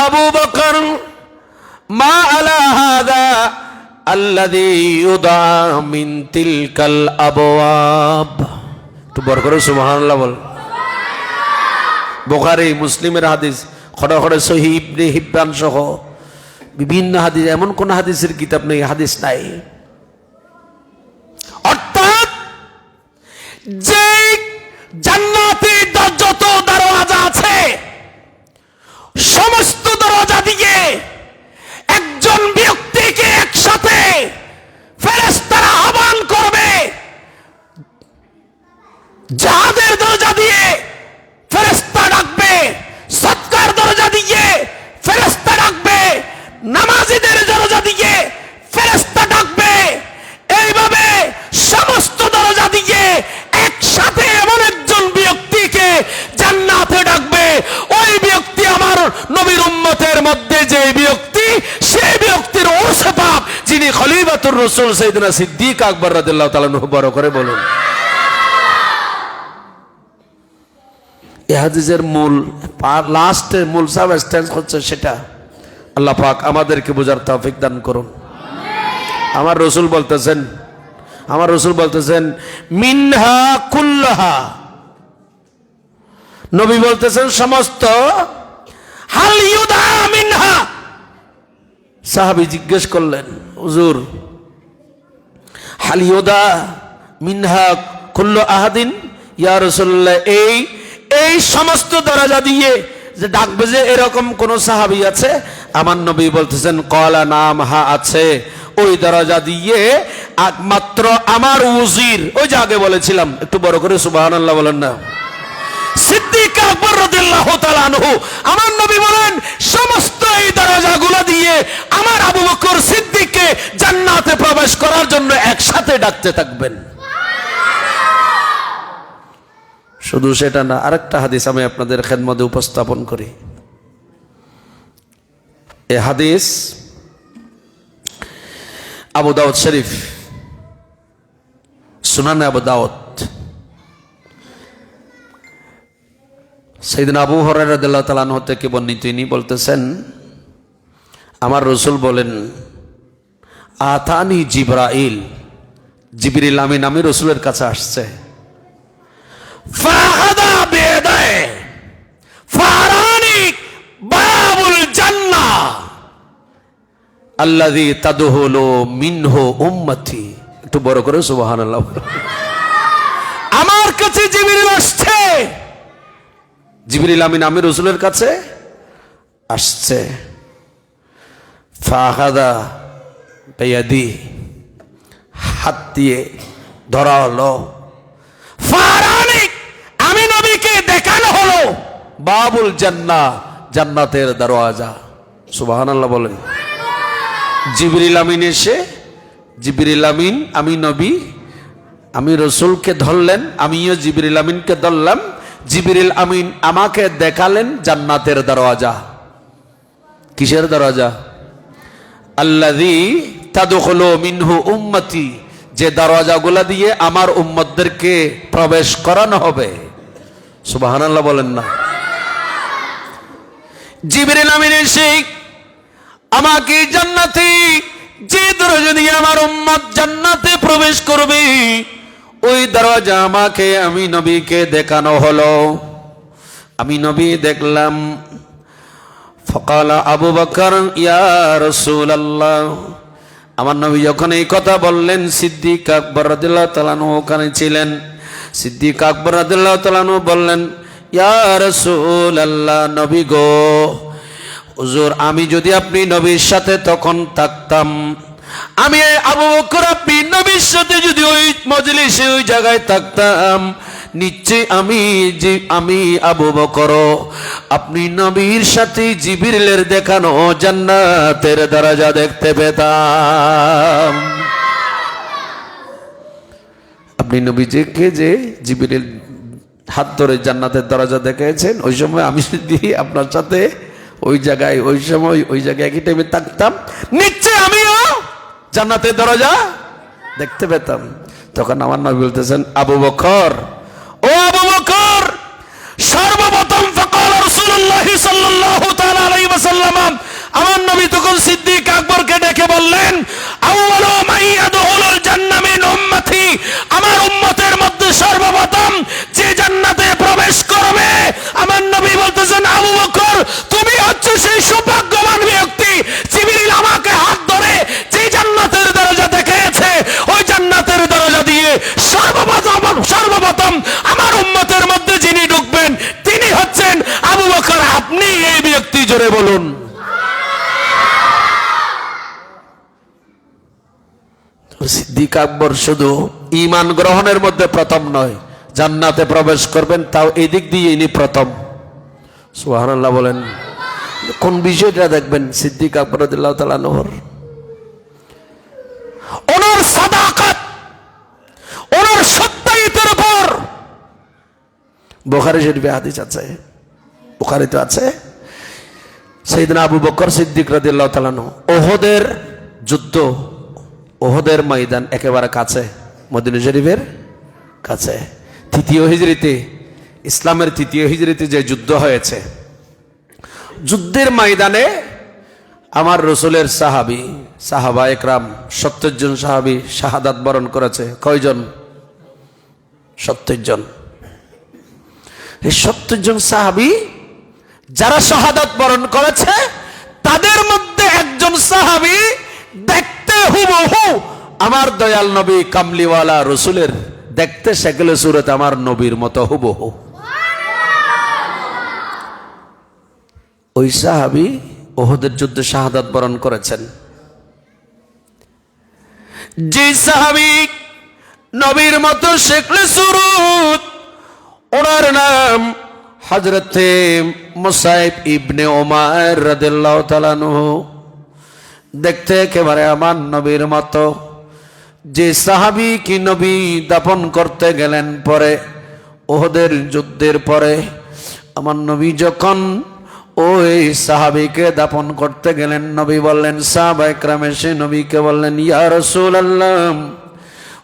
أبو بكر ما على هذا الذي يدعى من تلك الأبواب। তো বড় করে সুবহানাল্লাহ বল। বুখারী মুসলিমের হাদিস, খড়া খড়া সহিহ ইবনে হিব্বান সহ বিভিন্ন হাদিস, এমন কোন হাদিসের কিতাব নেই হাদিস নাই। অর্থাৎ যে জান্নাতে যত দরজা আছে সমস্ত দরজা দিয়ে একজন ব্যক্তিকে একসাথে ফেরেশতারা আহ্বান করবে। যাদের দরজা দিয়ে ফেরেশতা ডাকবে, সৎকার দরজা দিয়ে ফেরেশতা ডাকবে, নামাজীদের দরজা দিয়ে ফেরেশতা ডাকবে। এইভাবে সমস্ত দরজা দিয়ে একসাথে এমন একজন ব্যক্তিকে জান্নাতে ডাকবে। ওই ব্যক্তি আমার নবীর উম্মতের মধ্যে যে ব্যক্তি, সেই ব্যক্তির ওরসে পাপ, যিনি খলিফাতুর রাসূল সাইয়েদনা সিদ্দিক আকবর রাদিয়াল্লাহু তাআলা আনহু, বড় করে বলুন। এই হাদিসের মূল লাস্টের মূল সাবস্টেন্স হচ্ছে সেটা। আল্লাহ পাক আমাদেরকে বোঝার তৌফিক দান করুন। আমার রসুল বলতেছেন মিনহা কুল্লাহা, নবী বলতেছেন সমস্ত। হাল ইউদা মিনহা, সাহাবী জিজ্ঞেস করলেন হুজুর হাল ইউদা মিনহা কুল্লু আহাদিন ইয়া রাসূলুল্লাহ, এই সমস্ত দরজা দিয়ে যে ডাকবে যে এরকম কোন সাহাবী আছে? আমার নবী বলতেছেন ক্বালা নাম, হ্যাঁ আছে। ওই দরজা দিয়ে একমাত্র আমার উজির, ওই যে আগে বলেছিলাম, একটু বড় করে সুবহানাল্লাহ বলেন না, সিদ্দিক আকবর রাদিয়াল্লাহু তাআলা আনহু, আমার নবী বলেন সমস্ত এই দরজাগুলো দিয়ে আমার আবু বকর সিদ্দিককে জান্নাতে প্রবেশ করার জন্য একসাথে ডাকতে থাকবেন। শুধু সেটা না, আরেকটা হাদিস আমি আপনাদের খেদমতে উপস্থাপন করি। এই হাদিস আবু দাউদ শরীফ, সুনানে আবু দাউদ, সাইয়েদনা আবু হুরায়রা রাদিয়াল্লাহু তাআলা আনহু থেকে বর্ণিত, তিনি বলতেছেন আমার রাসূল বলেন আতানি জিবরাইল, জিবরিল আমিন আমি রাসূলের কাছে আসছে, ফাহাদা বিয়াদায়ে ফারানি বাবুল জান্নাহ আল্লাযী তাদখুলু মিনহু উম্মতি। একটু বড় করে সুবহানাল্লাহ। আমার কাছে জিবরিল আসছে, জিবরিল আমিন আমি রাসূলের কাছে আসছে, ফাহাদা বিয়াদি, হাত দিয়ে ধরা হলো, ফারানি আমি নবীকে দেখানো হলো, বাবুল জান্নাহ জান্নাতের দরওয়াজা। সুবহানাল্লাহ বলেন। জিবরিল আমিন এসে, জিবরিল আমিন আমি নবী আমি রাসূলকে ধরলেন, আমিও জিবরিল আমিনকে ধরলাম, জিবরিল আমিন আমাকে দেখালেন জান্নাতের দরওয়াজা। কিসের দরওয়াজা? আল্লাযী তাদখুলু মিনহু উম্মতি, যে দরওয়াজাগুলো দিয়ে আমার উম্মতদেরকে প্রবেশ করানো হবে। সুবহানাল্লাহ বলেন না। জিবরিল আমিন এসে আমাকে জান্নাতে, যে দরজা দিয়ে আমার উম্মত জান্নাতে প্রবেশ করবে, ওই দরজা আমাকে আমি নবীকে দেখানো হলো। আমি নবী দেখলাম। ফাকালা আবু বকর ইয়া রাসূলুল্লাহ, আমার নবী যখন এই কথা বললেন, সিদ্দিক আকবর রাদিয়াল্লাহু তাআলা আনহু ওখানে ছিলেন। সিদ্দিক আকবর রাদিয়াল্লাহু তাআলা আনহু বললেন ইয়া রাসূলুল্লাহ, নবী গো, হুজুর আমি যদি আপনি নবীর সাথে তখন থাকতাম, আমি আবু বকর আপনি নবীর সাথে যদি ওই মজলিসে ওই জায়গায় থাকতাম, নিশ্চয় আমি আবু বকর আপনি নবীর সাথে জিবরিলের দেখানো জান্নাতের দরজা দেখতে পেতাম। আপনি নবীজিকে যে জিবরিল হাত ধরে জান্নাতের দরজা দেখিয়েছেন, ওই সময় আমি যদি আপনার সাথে ওই জায়গায় ওই সময় ওই জায়গায় একই টাইমে থাকতাম, নিশ্চয় আমিও জান্নাতের দরজা দেখতে পেতাম। তখন আমার নবী বলতেছেন আবু বকর, ও আবু বকর, সর্বপ্রথম ফাকালা রাসূলুল্লাহ সাল্লাল্লাহু তাআলা আলাইহি ওয়াসাল্লাম, আমার নবী তখন সিদ্দিক আকবরকে ডেকে বললেন আউয়ালু মান ইয়াদখুলুল জান্নাহ মিন উম্মতি, আমার উম্মতের মধ্যে সর্বপ্রথম যে জান্নাতে প্রবেশ করবে, আমার নবী বলতেছেন আবু বকর তুমি হচ্ছে সেই সৌভাগ্যবান ব্যক্তি, জিবরিল আমাকে হাত ধরে যে জান্নাতের দরজা দেখিয়েছে, ওই জান্নাতের দরজা দিয়ে সর্বপ্রথম আমার উম্মতের মধ্যে যিনি ঢুকবেন তিনি হচ্ছেন আবু বকর, আপনি এই ব্যক্তি। জোরে বলুন। সিদ্দিক আকবর শুধু ঈমান গ্রহণের মধ্যে প্রথম নয়, জান্নাতে প্রবেশ করবেন তাও এই দিক দিয়ে ইনি প্রথম। সুবহানাল্লাহ বলেন। কোন বিষয়টা দেখবেন সিদ্দিক আকবর রাদিয়াল্লাহু তাআলা আনহুর ওনার সাদাকাত, ওনার সত্যায়িতের উপর বুখারী শরীফে হাদিস আছে, বুখারীতে আছে, সাইয়েদনা আবু বকর সিদ্দিক রাদিয়াল্লাহু তাআলা আনহু ওহদের যুদ্ধ, ওহদের ময়দান একেবারে কাছে, মদিনা শরীফের কাছে, তৃতীয় হিজরিতে, ইসলামের তৃতীয় হিজরিতে যে যুদ্ধ হয়েছে, যুদ্ধের ময়দানে আমার রাসূলের সাহাবী সাহাবা একরাম 70 জন সাহাবী শাহাদাত বরণ করেছে। কয়জন? 70 জন। এই 70 জন সাহাবী যারা শাহাদাত বরণ করেছে তাদের মধ্যে একজন সাহাবী দেখতে হুবহু আমার দয়াল নবী কামলিওয়ালা রসুলের দেখতে সেগুলো সুরত আমার নবীর মতো হুবহু। ওই সাহাবী উহুদের যুদ্ধে শাহাদাত বরণ করেছেন। যে সাহাবী নবীর মতো শেখলে সুরত, ওনার নাম হযরতে মুসাইব ইবনে উমাইর রাদিয়াল্লাহু তাআলা আনহু। দেখতে একেবারে আমার নবীর মতো। যে সাহাবী কি নবী দাফন করতে গেলেন পরে উহুদের যুদ্ধের পরে, আমার নবী যখন ওই সাহাবীকে দাফন করতে গেলেন, নবী বললেন, সাহাবায়ে কেরাম এসে নবীকে বললেন, ইয়া রাসূলুল্লাহ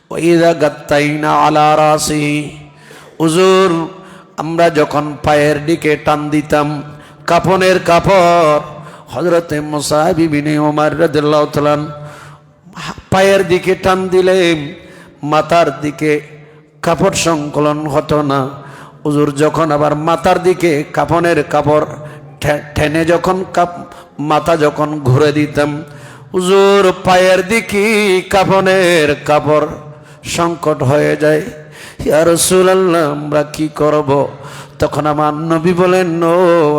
ওয়া ইযা গাত্তাইনা আলা রাসি, হুজুর আমরা যখন পায়ের দিকে টান দিতাম কাফনের কাপড়, হযরতে মুসাইব ইবনে উমাইর রাদিয়াল্লাহু তাআলা পায়ের দিকে টান দিলে মাথার দিকে কাপড় সংকলন হতো না। হুজুর যখন আবার মাথার দিকে কাফনের কাপড় টেনে যখন মাথা যখন ঘুরে দিতাম, হুজুর পায়ের দিকে কাফনের কাপড় সংকট হয়ে যায়। ইয়া রাসূলুল্লাহ আমরা কি করব? তখন আমার নবী বলেন, ও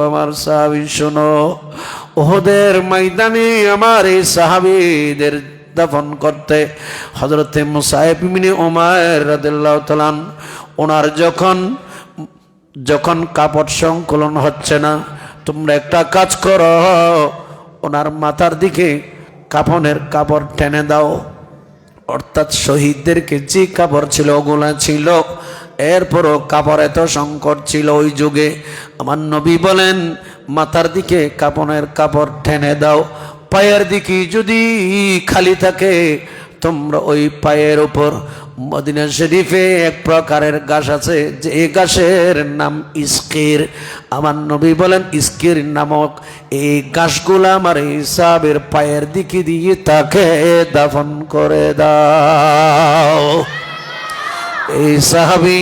আমার সাহাবী শোনো, উহুদের ময়দানে আমার এই সাহাবীদের দাফন করতে হযরতে মুসাইব ইবনে উমাইর রাদিয়াল্লাহু তাআলা ওনার যখন কাপড় সংকলন হচ্ছে না, তোমরা একটা কাজ করো, ওনার মাথার দিকে কাফনের কাপড় টেনে দাও। অর্থাৎ শহীদদেরকে যে কাপড় ছিল ওগুলা ছিল, এরপরও কাপড় এত সংকট ছিল ওই যুগে। আমার নবী বলেন মাথার দিকে কাফনের কাপড় টেনে দাও, পায়ের দিকে যদি খালি থাকে তোমরা ওই পায়ের উপর মদিনা শরীফে এক প্রকারের গাছ আছে, যে এই গাছের নাম ইস্কির। আমার নবী বলেন ইস্কির নামক এই গাছগুলা আমার সাহাবীর পায়ের দিকে দিয়ে তাকে দাফন করে দাও। এই সাহাবী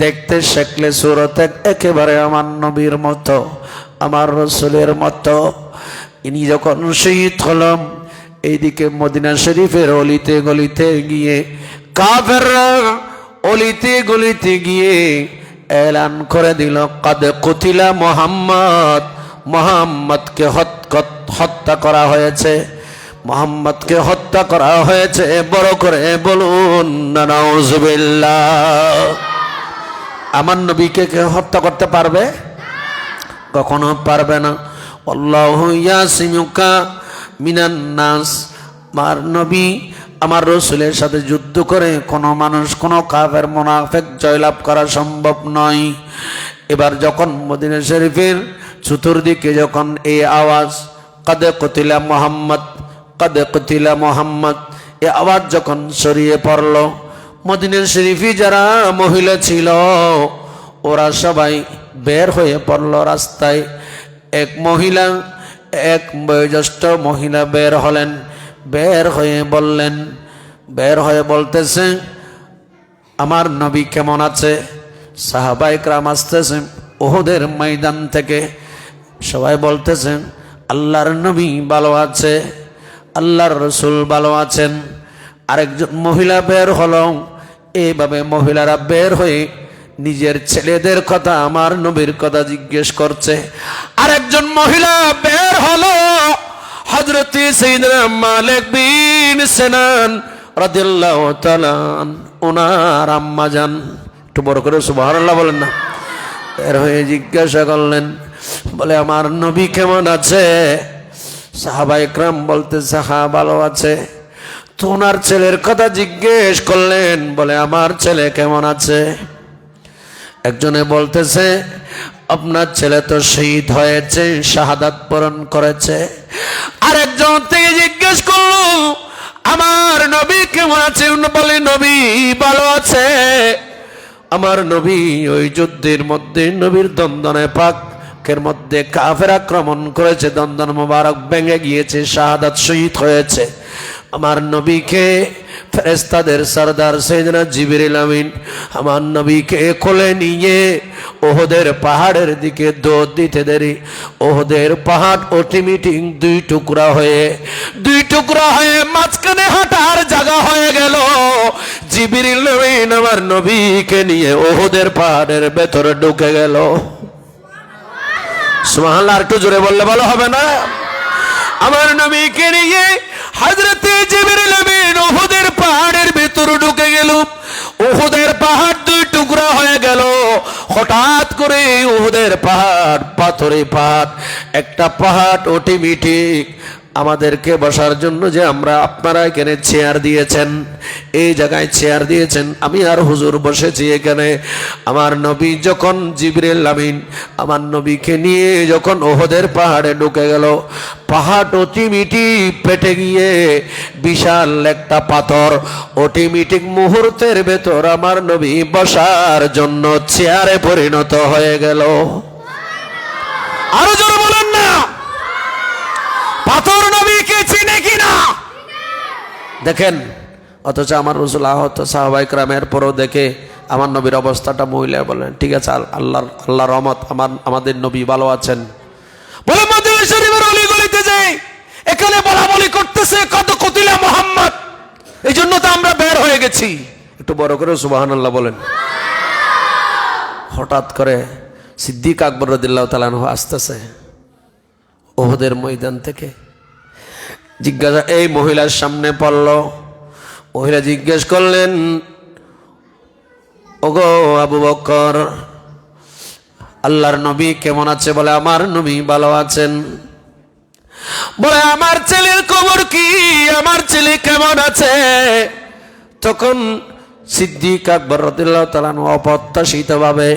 দেখতে শেখলে সুরত একেবারে আমার নবীর মতো, আমার রাসূলের মতো। ইনি যখন শহীদ হলাম, এইদিকে মদিনা শরীফের অলিতে গলিতে গিয়ে কাফেররা অলিতে গলিতে গিয়ে এলান করে দিল, কাদ কুতিলা মুহাম্মদ, মুহাম্মদকে হত্যা করা হয়েছে, মুহাম্মদকে হত্যা করা হয়েছে। বড় করে বলুন নাউজুবিল্লাহ। আমার নবীকে কে হত্যা করতে পারবে? কখনো পারবে না। আল্লাহু ইয়াসিমুকা মিনান নাস, আমার নবী আমার রাসূলের সাথে যুদ্ধ করে কোনো মানুষ কোনো কাফের মুনাফিক জয়লাভ করা সম্ভব নয়। এবার যখন মদিনা শরীফের চতুর্দিকে যখন এই আওয়াজ কাদ কুতিলা মুহাম্মদ, কাদ কুতিলা মুহাম্মদ, এই আওয়াজ যখন ছড়িয়ে পড়ল, মদিনা শরীফে যারা মহিলা ছিল ওরা সবাই বের হয়ে পড়ল রাস্তায়। এক মহিলা, এক বয়োজ্যেষ্ঠ মহিলা বের হলেন, বের হয়ে বললেন, বের হয়ে বলতেছে আমার নবী কেমন আছে? সাহাবায়ে কেরাম আসতেছেন উহুদের ময়দান থেকে, সবাই বলতেছেন আল্লাহর নবী ভালো আছে, আল্লাহর রাসূল ভালো আছেন। আরেকজন মহিলা বের হলো, এইভাবে মহিলারা বের হয়ে নিজের ছেলেদের কথা আমার নবীর কথা জিজ্ঞেস করছে। আরেকজন মহিলা বের হলো, হযরত সাইয়েদনা মালিক বিন সিনান রাদিয়াল্লাহু তাআলা ওনার আম্মা জান, একটু বড় করে সুবহানাল্লাহ বলেন না। বের হয়ে জিজ্ঞাসা করলেন, বলে আমার নবী কেমন আছে? সাহাবায়ে কেরাম বলতেছে হ্যাঁ ভালো আছে। তো ওনার ছেলের কথা জিজ্ঞেস করলেন, বলে আমার ছেলে কেমন আছে? একজনে বলতেছে আপনার ছেলে তো শহীদ হয়েছে, শাহাদাত বরণ করেছে। আরেকজন থেকে জিজ্ঞেস করলো আমার নবী কেমন আছে? বলে নবী ভালো আছে। আমার নবী ওই যুদ্ধের মধ্যে নবীর দন্দনে পাক মক্কার মধ্যে কাফের আক্রমণ করেছে, দন্দন মোবারক ভেঙে গিয়েছে, শাহাদাত শহীদ হয়েছে। আমার নবীকে ফেরেশতাদের সরদার সাইয়েদনা জিবরিল আমিন আমার নবীকে কোলে নিয়ে ওহদের পাহাড়ের দিকে দৌড় দিতে দেরি ওহদের পাহাড় অটোমেটিক দুই টুকরা হয়ে মাঝখানে হাঁটার জায়গা হয়ে গেল। জিবরিল আমিন আমার নবীকে নিয়ে ওহদের পাহাড়ের ভেতরে ঢুকে গেল। সুবহানাল্লাহ, একটু জোরে বললে ভালো হবে না? আমার নবীকে নিয়ে হযরতে জিবরিল আমিন উহুদের পাহাড়ের ভিতর ঢুকে গেল। উহুদের পাহাড় দুই টুকরা হয়ে গেল। হঠাৎ করে উহুদের পাহাড় পাথরে পাহাড়, একটা পাহাড় অটোমেটিক আমাদেরকে বসার জন্য যে আপনারা এখানে চেয়ার দিয়েছেন, এই জায়গায় চেয়ার দিয়েছেন, আমি আর হুজুর বসেছি এখানে। আমার নবী যখন জিবরিল আমিন আমার নবীকে নিয়ে যখন ওহদের পাহাড়ে ঢুকে গেল, পাহাড় অটোমেটিক পেটে গিয়ে বিশাল একটা পাথর অটোমেটিক মুহূর্তের ভেতর আমার নবী বসার জন্য চেয়ারে পরিণত হয়ে গেল। আরো জোরে বলেন না, পাথর নবীকে চিনে কিনা? দেখেন, অথচ আমার রাসূল আহত সাহাবায়ে কেরামের পরও দেখে আমার নবীর অবস্থাটা মহিলা বলেন ঠিক আছে, আল্লাহর রহমত, আমাদের নবী ভালো আছেন। বলে মদিনা শরীফের অলিগলিতে যাই, এখানে বলাবলি করতেছে কত কতিলা মুহাম্মদ, এই জন্য তো আমরা বের হয়ে গেছি। একটু বড় করে সুবহানাল্লাহ বলেন। হঠাৎ করে সিদ্দিক আকবর রাদিয়াল্লাহু তাআলা আনহু আসতেছে ওহদের ময়দান থেকে। জিজ্ঞাসা এই মহিলার সামনে পড়ল। মহিলা জিজ্ঞেস করলেন, ওগো আবু বকর, আল্লাহর নবী কেমন আছে? বলে আমার নবী ভালো আছেন। বলে আমার ছেলের খবর কি? আমার ছেলে কেমন আছে? তখন সিদ্দিক আকবর রাদিয়াল্লাহু তাআলা অপ্রত্যাশিতভাবে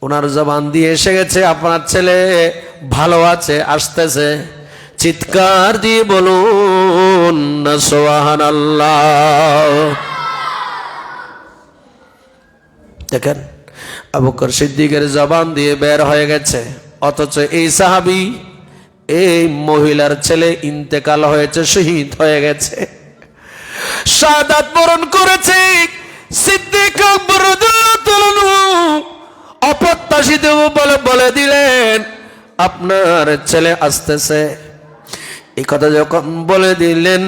ওনার জবান দিয়ে এসে গেছে, আপনার ছেলে ভালো আছে, আসতেছে। চিৎকার দিয়ে বলুন না সুবহানাল্লাহ। দেখেন, আবু বকর সিদ্দিকের জবান দিয়ে বের হয়ে গেছে, অথচ এই সাহাবী এই মহিলার ছেলে ইন্তেকাল হয়েছে, শহীদ হয়ে গেছে, শাহাদাত বরণ করেছে। সিদ্দিক আকবর রাদিয়াল্লাহু তাআলা অপ্রত্যাশিত বলে দিলেন আপনার ছেলে আসতেছে। এই কথা যখন বলে দিলেন,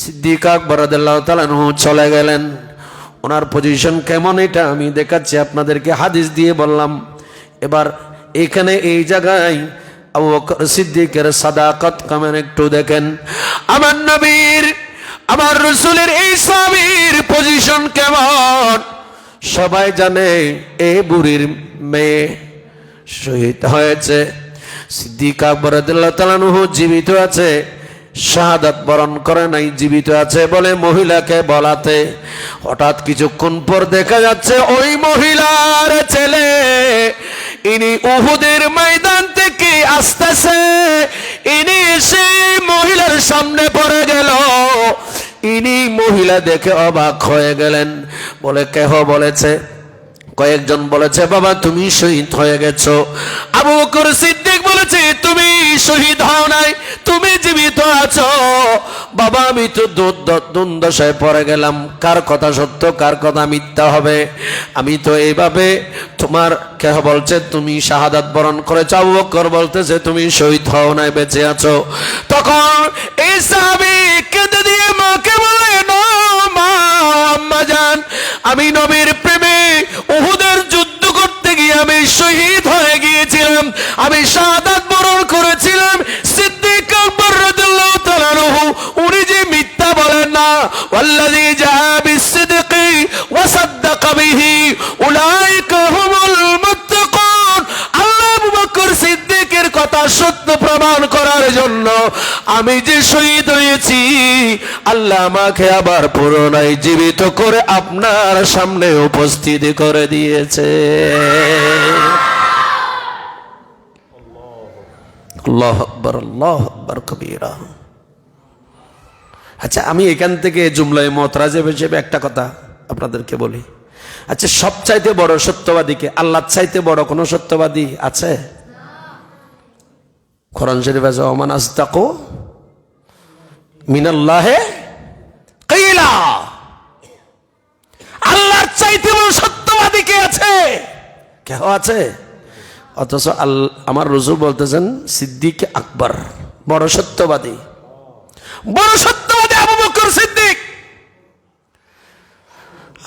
সিদ্দিক আকবর রাদিয়াল্লাহু তাআলা চলে গেলেন। ওনার পজিশন কেমন এটা আমি দেখাচ্ছি আপনাদেরকে, হাদিস দিয়ে বললাম। এবার এখানে এই জায়গায় আবু বকর সিদ্দিকের সাদাকত কেমন একটু দেখেন। আমার নবীর আমার রাসূলের এই সাহাবীর পজিশন কেমন সবাই জানে। এই বুড়ির মেয়ে শহীদ হয়েছে, সিদ্দিক আকবর রাদিয়াল্লাহু তাআলা আনহু জীবিত আছে, শাহাদাত বরণ করে নাই, জীবিত আছে বলে মহিলাকে বলাতে হঠাৎ কিছুক্ষণ পর দেখা যাচ্ছে ওই মহিলার ছেলে ইনি উহুদের ময়দান থেকে আসতেছে। ইনি এসে মহিলার সামনে পড়ে গেল। ইনি মহিলা দেখে অবাক হয়ে গেলেন। বলে কেহ বলেছে? কয়েকজন বলেছে বাবা তুমি শহীদ হয়ে গেছো। আবু বকর সিদ্দিক বলেছে তুমি শহীদ হও নাই, তুমি জীবিত আছো। বাবা আমি তো দুর্দশায় পড়ে গেলাম, কার কথা সত্য কার কথা মিথ্যা হবে। আমি তো এইভাবে, তোমার কেহ বলছে তুমি শাহাদাত বরণ করেছো, আবু বকর বলতেছে তুমি শহীদ হও নাই, বেঁচে আছো। তখন এই সাহাবী কেঁদে দিয়ে মাকে বলে না মা, আম্মা জান, আমি নবীর প্রেমে উহুদের যুদ্ধ করতে গিয়ে আমি শহীদ হয়ে গিয়েছিলাম, আমি শাহাদাত বরণ করেছিলাম। সিদ্দিক আকবর রাদিয়াল্লাহু তাআলা আনহু উনি যে মিথ্যা বলেন না, ওয়াল্লাযী জাআ বিসসিদকি ওয়া সাদ্দাকা বিহি উলাইকা হুমুল মুত্তাকুন। আল্লাহ আবু বকর সিদ্দিকের কথা সত্য প্রমাণ করার জন্য আমি যে শহীদ হয়েছি, আল্লাহ আমাকে আবার পুনরায় জীবিত করে আপনার সামনে উপস্থিত করে দিয়েছে। আল্লাহু আকবার, আল্লাহু আকবার কবীরা। আচ্ছা, আমি এখান থেকে জুমলায়ে মুতারাজিব হিসেবে একটা কথা আপনাদেরকে বলি। আচ্ছা, সবচাইতে বড় সত্যবাদীকে? আল্লাহর চাইতে বড় কোনো সত্যবাদী আছে? কোরআন শরীফ আছে ওমান আসতাকু মিনাল্লাহে কিলা, আল্লাহর চাইতে বড় সত্যবাদী কে আছে? কেউ আছে? অথচ আমার রাসূল বলতেছেন সিদ্দিক আকবর বড় সত্যবাদী, বড় সত্যবাদী আবু বকর সিদ্দিক।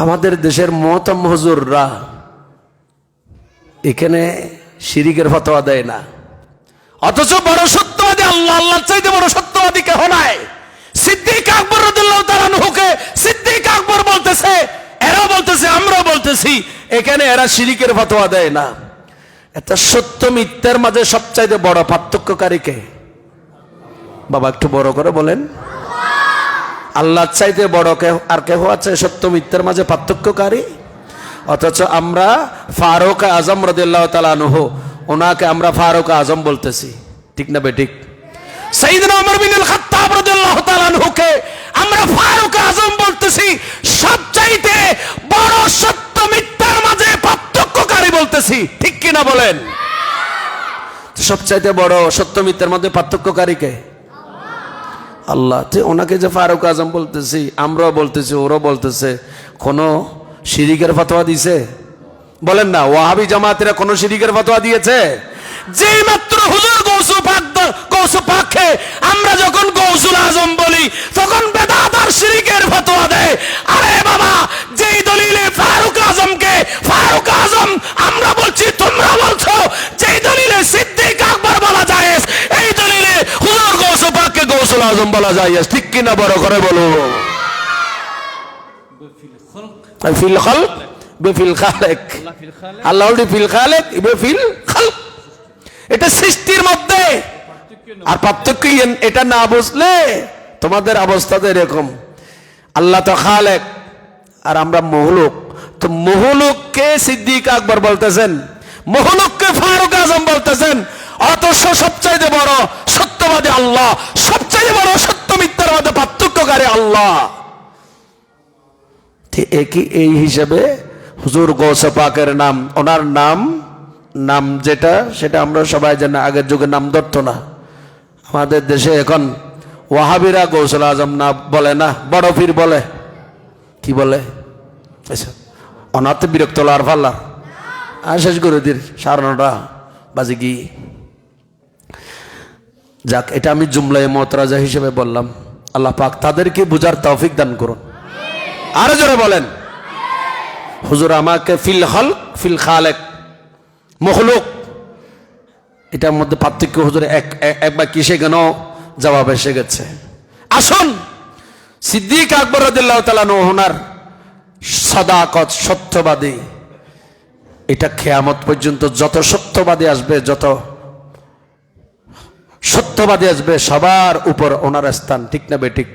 আমাদের দেশের মহতম হুজুররা এখানে শিরিকের ফতোয়া দেয় না, অথচ বড় সত্যবাদী আল্লাহ, আল্লাহর চাইতে বড় সত্যবাদী কেউ নাই। সিদ্দিক আকবর রাদিয়াল্লাহু তাআলা আনহুকে সিদ্দিক আকবর বলতেছে, এরা বলতেছে, আমরা বলতেছি, এখানে এরা শিরিকের ফতোয়া দেয় না। এটা সত্য মিথ্যার মাঝে সবচাইতে বড় পার্থক্যকারী কে? বাবা একটু বড় করে বলেন। আল্লাহর চাইতে বড় কেউ আর কেউ আছে সত্য মিথ্যার মাঝে পার্থক্যকারী? অথচ আমরা ফারুক আজম রাদিয়াল্লাহু তাআলা আনহু, ওনাকে আমরা ফারুক আজম বলতেছি, ঠিক না বেঠিক? সাইয়েদনা ওমর বিন খাত্তাব রাদিয়াল্লাহু তাআলা আনহুকে আমরা ফারুক আজম বলতেছি, সবচাইতে বড় সত্য মিথ্যার মাঝে পার্থক্যকারী বলতেছি, ঠিক কি না বলেন? সবচাইতে বড় সত্য মিথ্যার মধ্যে পার্থক্যকারী কে? আল্লাহ। ওনাকে যে ফারুক আজম বলতেছি, আমরাও বলতেছি, ওরাও বলতেছে, কোন শিরিকের ফতোয়া দিয়েছে? বলেন না, ওয়াহাবি জামাতেরা কোন শিরিকের ফতোয়া দিয়েছে? যেই মাত্র হুজুর গৌস পাককে আমরা যখন গৌসুল আজম বলি, তখন বেদাত আর শিরিকের ফতোয়া দেয়। আরে বাবা, যেই দলিলে ফারুক আজমকে ফারুক আজম আমরা বলছি, তোমরা বলছো যেই দলিলে সিদ্দিক আকবর বলা যায়, এই দলিলে হুজুর গৌস পাককে গৌসুল আজম বলা যায়, ঠিক কিনা? বড় করে বলো। ফিল খালক বিফিল খালেক, আল্লাহ ফিল খালেক বিফিল খালক, এটা সৃষ্টির মধ্যে আর পার্থক্য। এটা না বুঝলে তোমাদের অবস্থাতে এরকম। আল্লাহ তো খালেক আর আমরা মহলুক। তো মহলুককে সিদ্দিক আকবর বলতেছেন, মহলুককে ফারুক আজম বলতেছেন, অথচ সবচাইতে বড় সত্যবাদী আল্লাহ, সবচাইতে বড় সত্য মিথ্যার মধ্যে পার্থক্যকারী আল্লাহ। এই হিসাবে হুজুর গৌস পাকের নাম, ওনার নাম যেটা, সেটা আমরা সবাই জানি। আগের যুগে নাম ধরতো না। আমাদের দেশে এখন ওয়াহাবিরা গৌসুল আজম না বলে না, বড় পীর বলে। কি বলে? অনাথ বিরক্ত লার ফাল্লার আর শেষ করে দির 9:30 বাজে কি। যাক, এটা আমি জুমলায়ে মুতরাজা হিসেবে বললাম। আল্লাহ পাক তাদেরকে বুঝার তৌফিক দান করুন। আরো জোরে বলেন। হুজুর আমাকে ফিল খালক ফিল খালেক মখলুক, এটার মধ্যে পার্থক্য হুজুর একবার কিসে কেন জবাব এসে গেছে। আসুন, সিদ্দিক আকবর রাদিয়াল্লাহু তাআলা আনহু ওনার সাদাকত, সত্যবাদী, এটা কিয়ামত পর্যন্ত যত সত্যবাদী আসবে সবার উপর ওনার স্থান, ঠিক না বেঠিক?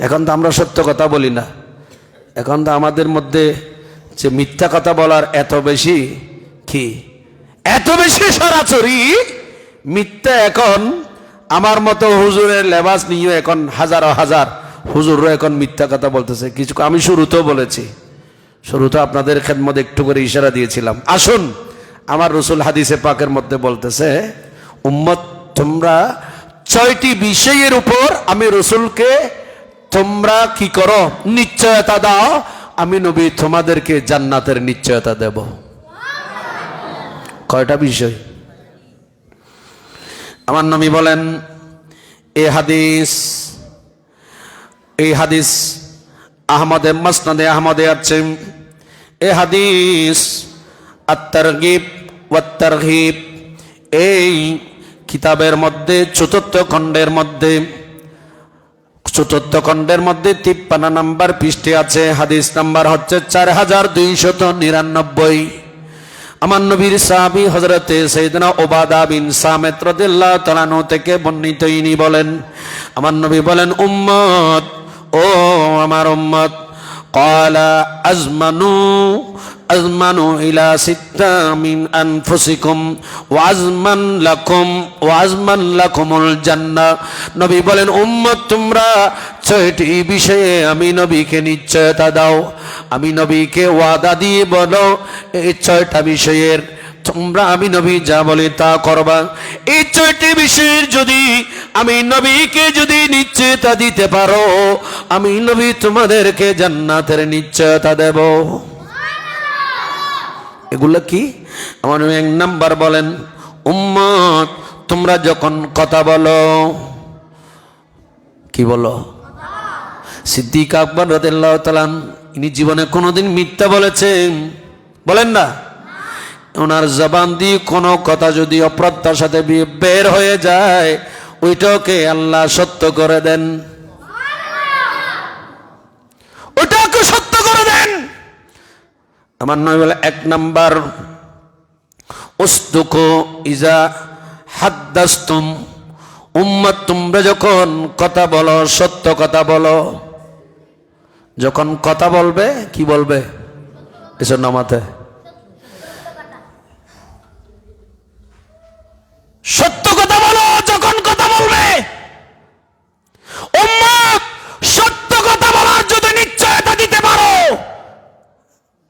এখন তো আমরা সত্য কথা বলি না, এখন তো আমাদের মধ্যে যে মিথ্যা কথা বলার এত বেশি সরাসরি মিথ্যা। এখন আমার মতো হুজুরের লেবাস নিয়ে এখন হাজার হুজুররা এখন মিথ্যা কথা বলতেছে। কিছু আমি শুরুতেও বলেছি, শুরুতে আপনাদের খেদমতে একটু করে ইশারা দিয়েছিলাম। আসুন, আমার রাসূল হাদিসে পাকের মধ্যে বলতেছে, উম্মত তোমরা 6টি বিষয়ের উপর আমি রাসূলকে তোমরা কি করো? নিশ্চয়তা দাও। আমি নবী তোমাদেরকে জান্নাতের নিশ্চয়তা দেব। কয়টা বিষয়? আমার নবী বলেন, এই হাদিস আহমদে মুসনাদে আহমদে আছে। এই হাদিস আত-তারগিব ওয়াত তারহিব এই কিতাবের মধ্যে 4th খণ্ডের মধ্যে 53 নম্বর পৃষ্ঠে আছে। হাদিস নাম্বার হচ্ছে 4299। আমার নবীর সাহাবী হযরতে সাইয়েদনা উবাদা বিন সামিত রাদিয়াল্লাহু তাআলা আনহু থেকে বর্ণিত, ইনি বলেন, আমার নবী বলেন, উম্মত, ও আমার উম্মত, ক্বালা আজমানু ইলা সিত্তা মিন আনফুসিকুম ওয়া আজমান লাকুমুল জান্নাহ। নবী বলেন, উম্মত তোমরা 6টি বিষয়ে আমি নবীকে নিশ্চয়তা দাও। আমি নবীকে ওয়াদা দিয়ে বলো, এই 6টা বিষয়ের তোমরা আমি নবী যা বলি তা করবা। এই 6টি বিষয়ের যদি আমি নবীকে যদি নিশ্চয়তা দিতে পারো, আমি নবী তোমাদেরকে জান্নাতের নিশ্চয়তা দেব। এগুলো কি? আমার 1 নাম্বার বলেন, উম্মত তোমরা যখন কথা বলো, কি বলো? সিদ্দিক আকবর রাদিয়াল্লাহু তাআলা ইনি জীবনে কোনোদিন মিথ্যা বলেছেন? বলেন না। ওনার জবান দিয়ে কোনো কথা যদি অপ্রত্যাশাতে বের হয়ে যায়, ওইটাকে আল্লাহ সত্য করে দেন, ওইটাকে সত্য করে দেন। আমার নয় বলে 1 নাম্বার, উসদুকু ইজা হাদ্দাসতুম। উম্মত তোমরা যখন কথা বলো, সত্য কথা বলো। যখন কথা বলবে, কি বলবে? এসব নামাতে সত্য কথা বলো। যখন কথা বলবে, উম্মত সত্য কথা বলার যদি নিশ্চয়তা দিতে পারো,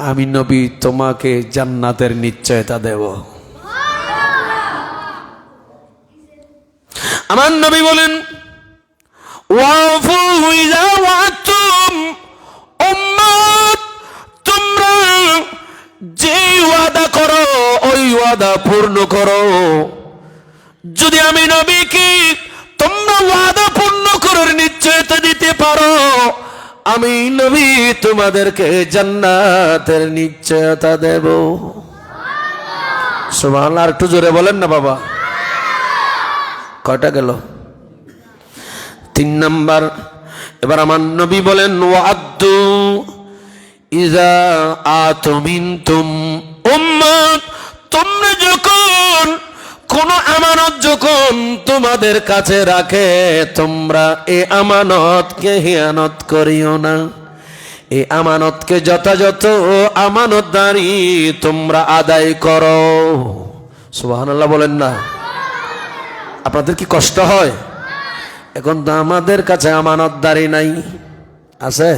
আমি নবী তোমাকে জান্নাতের নিশ্চয়তা দেব। আমার নবী বলেন, ওয়াফু ইযা ওয়াতুম। উম্মত তোমরা যে ওয়াদা করো, ওই ওয়াদা পূর্ণ করো। যদি আমি নবীকে তোমরা ওয়াদা পূর্ণ করার নিশ্চয়তা দিতে পারো, আমি নবী তোমাদেরকে জান্নাতের নিশ্চয়তা দেব। সুবহানাল্লাহ। আর একটু জোরে বলেন না বাবা। কয়টা গেল? 3 নাম্বার। এবার আমার নবী বলেন, ওয়াদ্দু ইযা আতুমিনতুম। উম্মত তোমরা যখন কোন আমানত যখন তোমাদের কাছে রাখে, তোমরা এই আমানতকে হিয়ানত করিও না। এই আমানতকে যথাযথ আমানতদারি তোমরা আদায় করো। সুবহানাল্লাহ বলেন না। আপনাদের কি কষ্ট হয়? এখন তো আমাদের কাছে আমানতদারি নাই, আছে?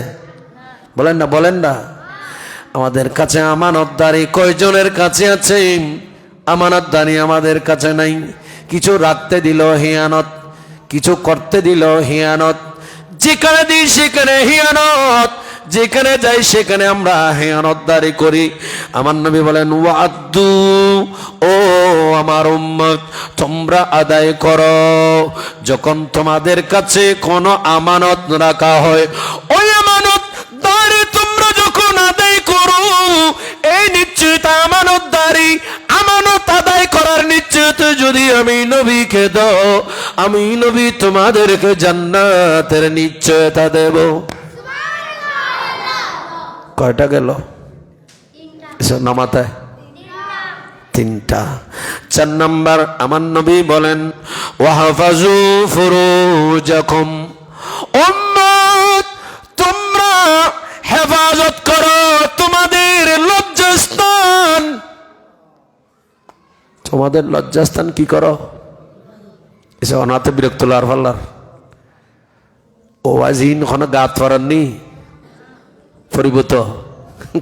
বলেন না, বলেন না। আমাদের কাছে আমানতদারি কয়জনের কাছে আছে? আমানতদারি আমাদের কাছে নাই। কিছু রাখতে দিল হিয়ানত, কিছু করতে দিল হিয়ানত। যেখানে দিই সেখানে হিয়ানত, যেখানে যাই সেখানে আমরা হিয়ানতদারি করি। আমার নবী বলেন, ওয়াদ্দু, ও আমার উম্মত তোমরা আদায় করো। যখন তোমাদের কাছে কোনো আমানত রাখা হয়, ওই আমানত দাঁড়ি তোমরা যখন আদায় করো, এই নিশ্চয়তা আমানতদারি, আমানত আদায় করার নিশ্চয়তা যদি আমি নবীকে দাও, আমি নবী তোমাদেরকে জান্নাতের নিশ্চয়তা দেব। কয়টা গেল? নামাতে 3টা। 4 নাম্বার, আমার নবী বলেন, ওয়াহফাজু ফুরুজাকুম। উম্মত তোমরা হেফাজত করো তোমাদের লজ্জাস্থান। তোমাদের লজ্জাস্থান কি করো? এসে অনাথে বিরক্ত লার ফাল্লার ওয়াজিন কোনো গাত ফরাননি পরিবত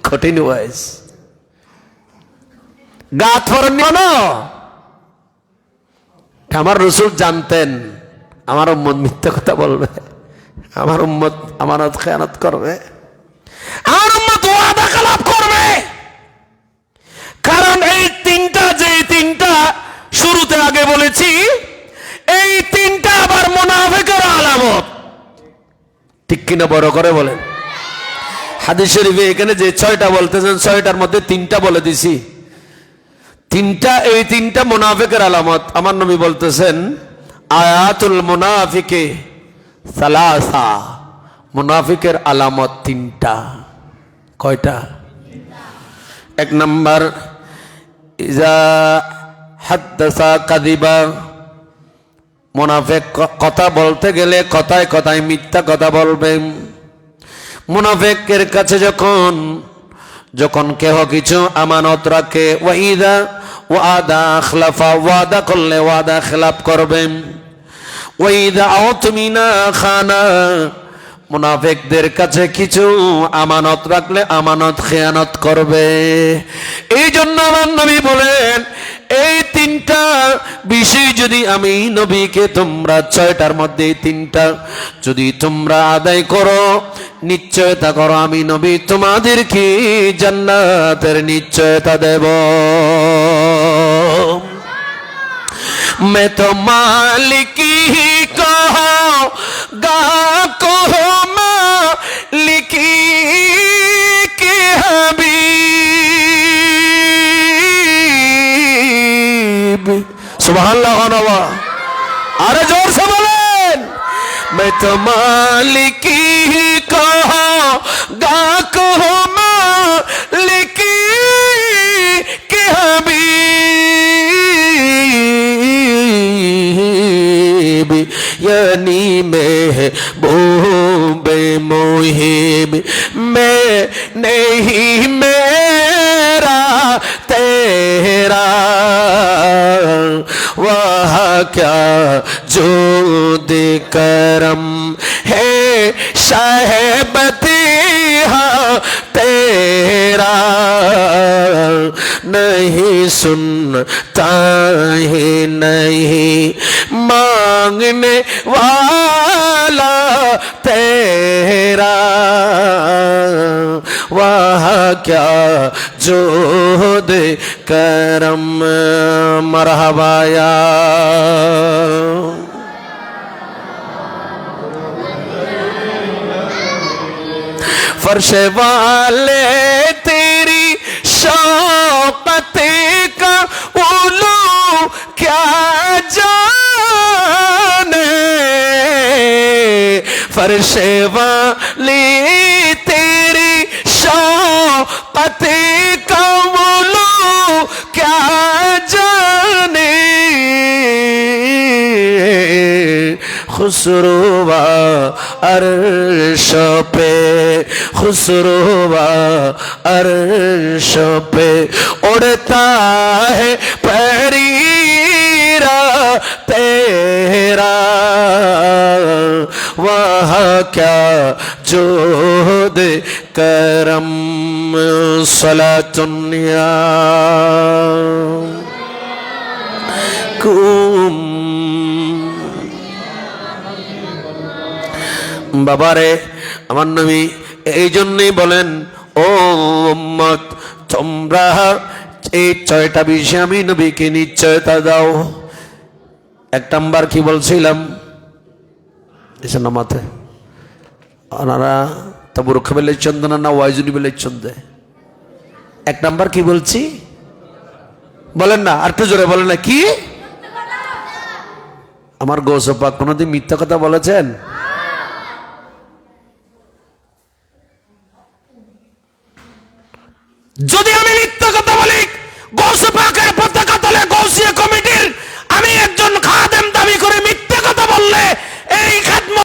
কঠিন ওয়াইজ গাত ফরাননি না। আমার রসুল জানতেন আমার উম্মত মিথ্যা কথা বলবে, আমার উম্মত আমানত খেয়ানত করবে, আমার উম্মত ওয়াদা খেলাপ করবে। কারণ এই 3টা, যে 3টা শুরুতে আগে বলেছি, এই 3টা আবার মুনাফিকের আলামত। ঠিক কিনা বড় করে বলেন। হাদিস শরীফে এখানে যে 6টা বলতেছেন, 6টার মধ্যে 3টা বলে দিছি। 3টা, এই 3টা মুনাফিকের আলামত। আমার নবী বলতেছেন, আয়াতুল মুনাফিকে সালাসা। মুনাফিকের আলামত 3টা। কয়টা? 1 নাম্বার, ইজা হাদ্দাসা কাযিবা। মুনাফিক কথা বলতে গেলে কথায় কথায় মিথ্যা কথা বলবে। মুনাফিকের কাছে যখন কেহ কিছু আমানত রাখে, ওয়াইদা ওয়াদা আখলাফা, ওয়াদা করলে ওয়াদা খেলাপ করবে। ওয়াইদা আউতমিনা খানা, মুনাফিকদের কাছে কিছু আমানত রাখলে আমানত খেয়ানত করবে। এই জন্য আমার নবী বলেন, এই তিনটা বিষয় যদি আমি নবীকে তোমরা ছয়টার মধ্যে তিনটা যদি তোমরা আদায় করো, নিশ্চয়তা করো আমি নবী তোমাদেরকে জান্নাতের নিশ্চয়তা দেব। मैं तो मालिक ही कहो गा कहो मालिक के हबीब। सुभानअल्लाह नवा, अरे जोर से बोलें। मैं तो मालिक ही कहो गा कहो मालिक के हबीब, यानी महबूब मुहिब। मैं नहीं मेरा तेरा, वह क्या जोद करम है शहबती तेरा। नहीं सुनता है नहीं मांगने वाला तेरा, वह क्या जोद करम। मरहबाया फर्श वाले तेरी शौकत का उलू क्या जाने, फर्श वाले तेरी शौकत का उलू क्या जाने। खुसरुवा अर्श पे, खुसरुवा अर्श पे उड़ता है परीरा तेरा, वह क्या जोद करम। सलातुन्या कुम। বাবারে আমার নবী এই জন্যই বলেন, ও উম্মত তোমরা এই ছয়টা বিষয় আমি নবীকে নিশ্চয়তা দাও। এক নাম্বার কি বলছিলাম মাথায়? ওনারা তবুরুখ বেলেছেন না ওয়াইজুনি বেলেছেন? এক নাম্বার কি বলছি বলেন না, আর একটু জোরে বলেন না। কি? আমার গৌস পাক কোনোদিন মিথ্যা কথা বলেছেন? যদি আমি মিথ্যা কথা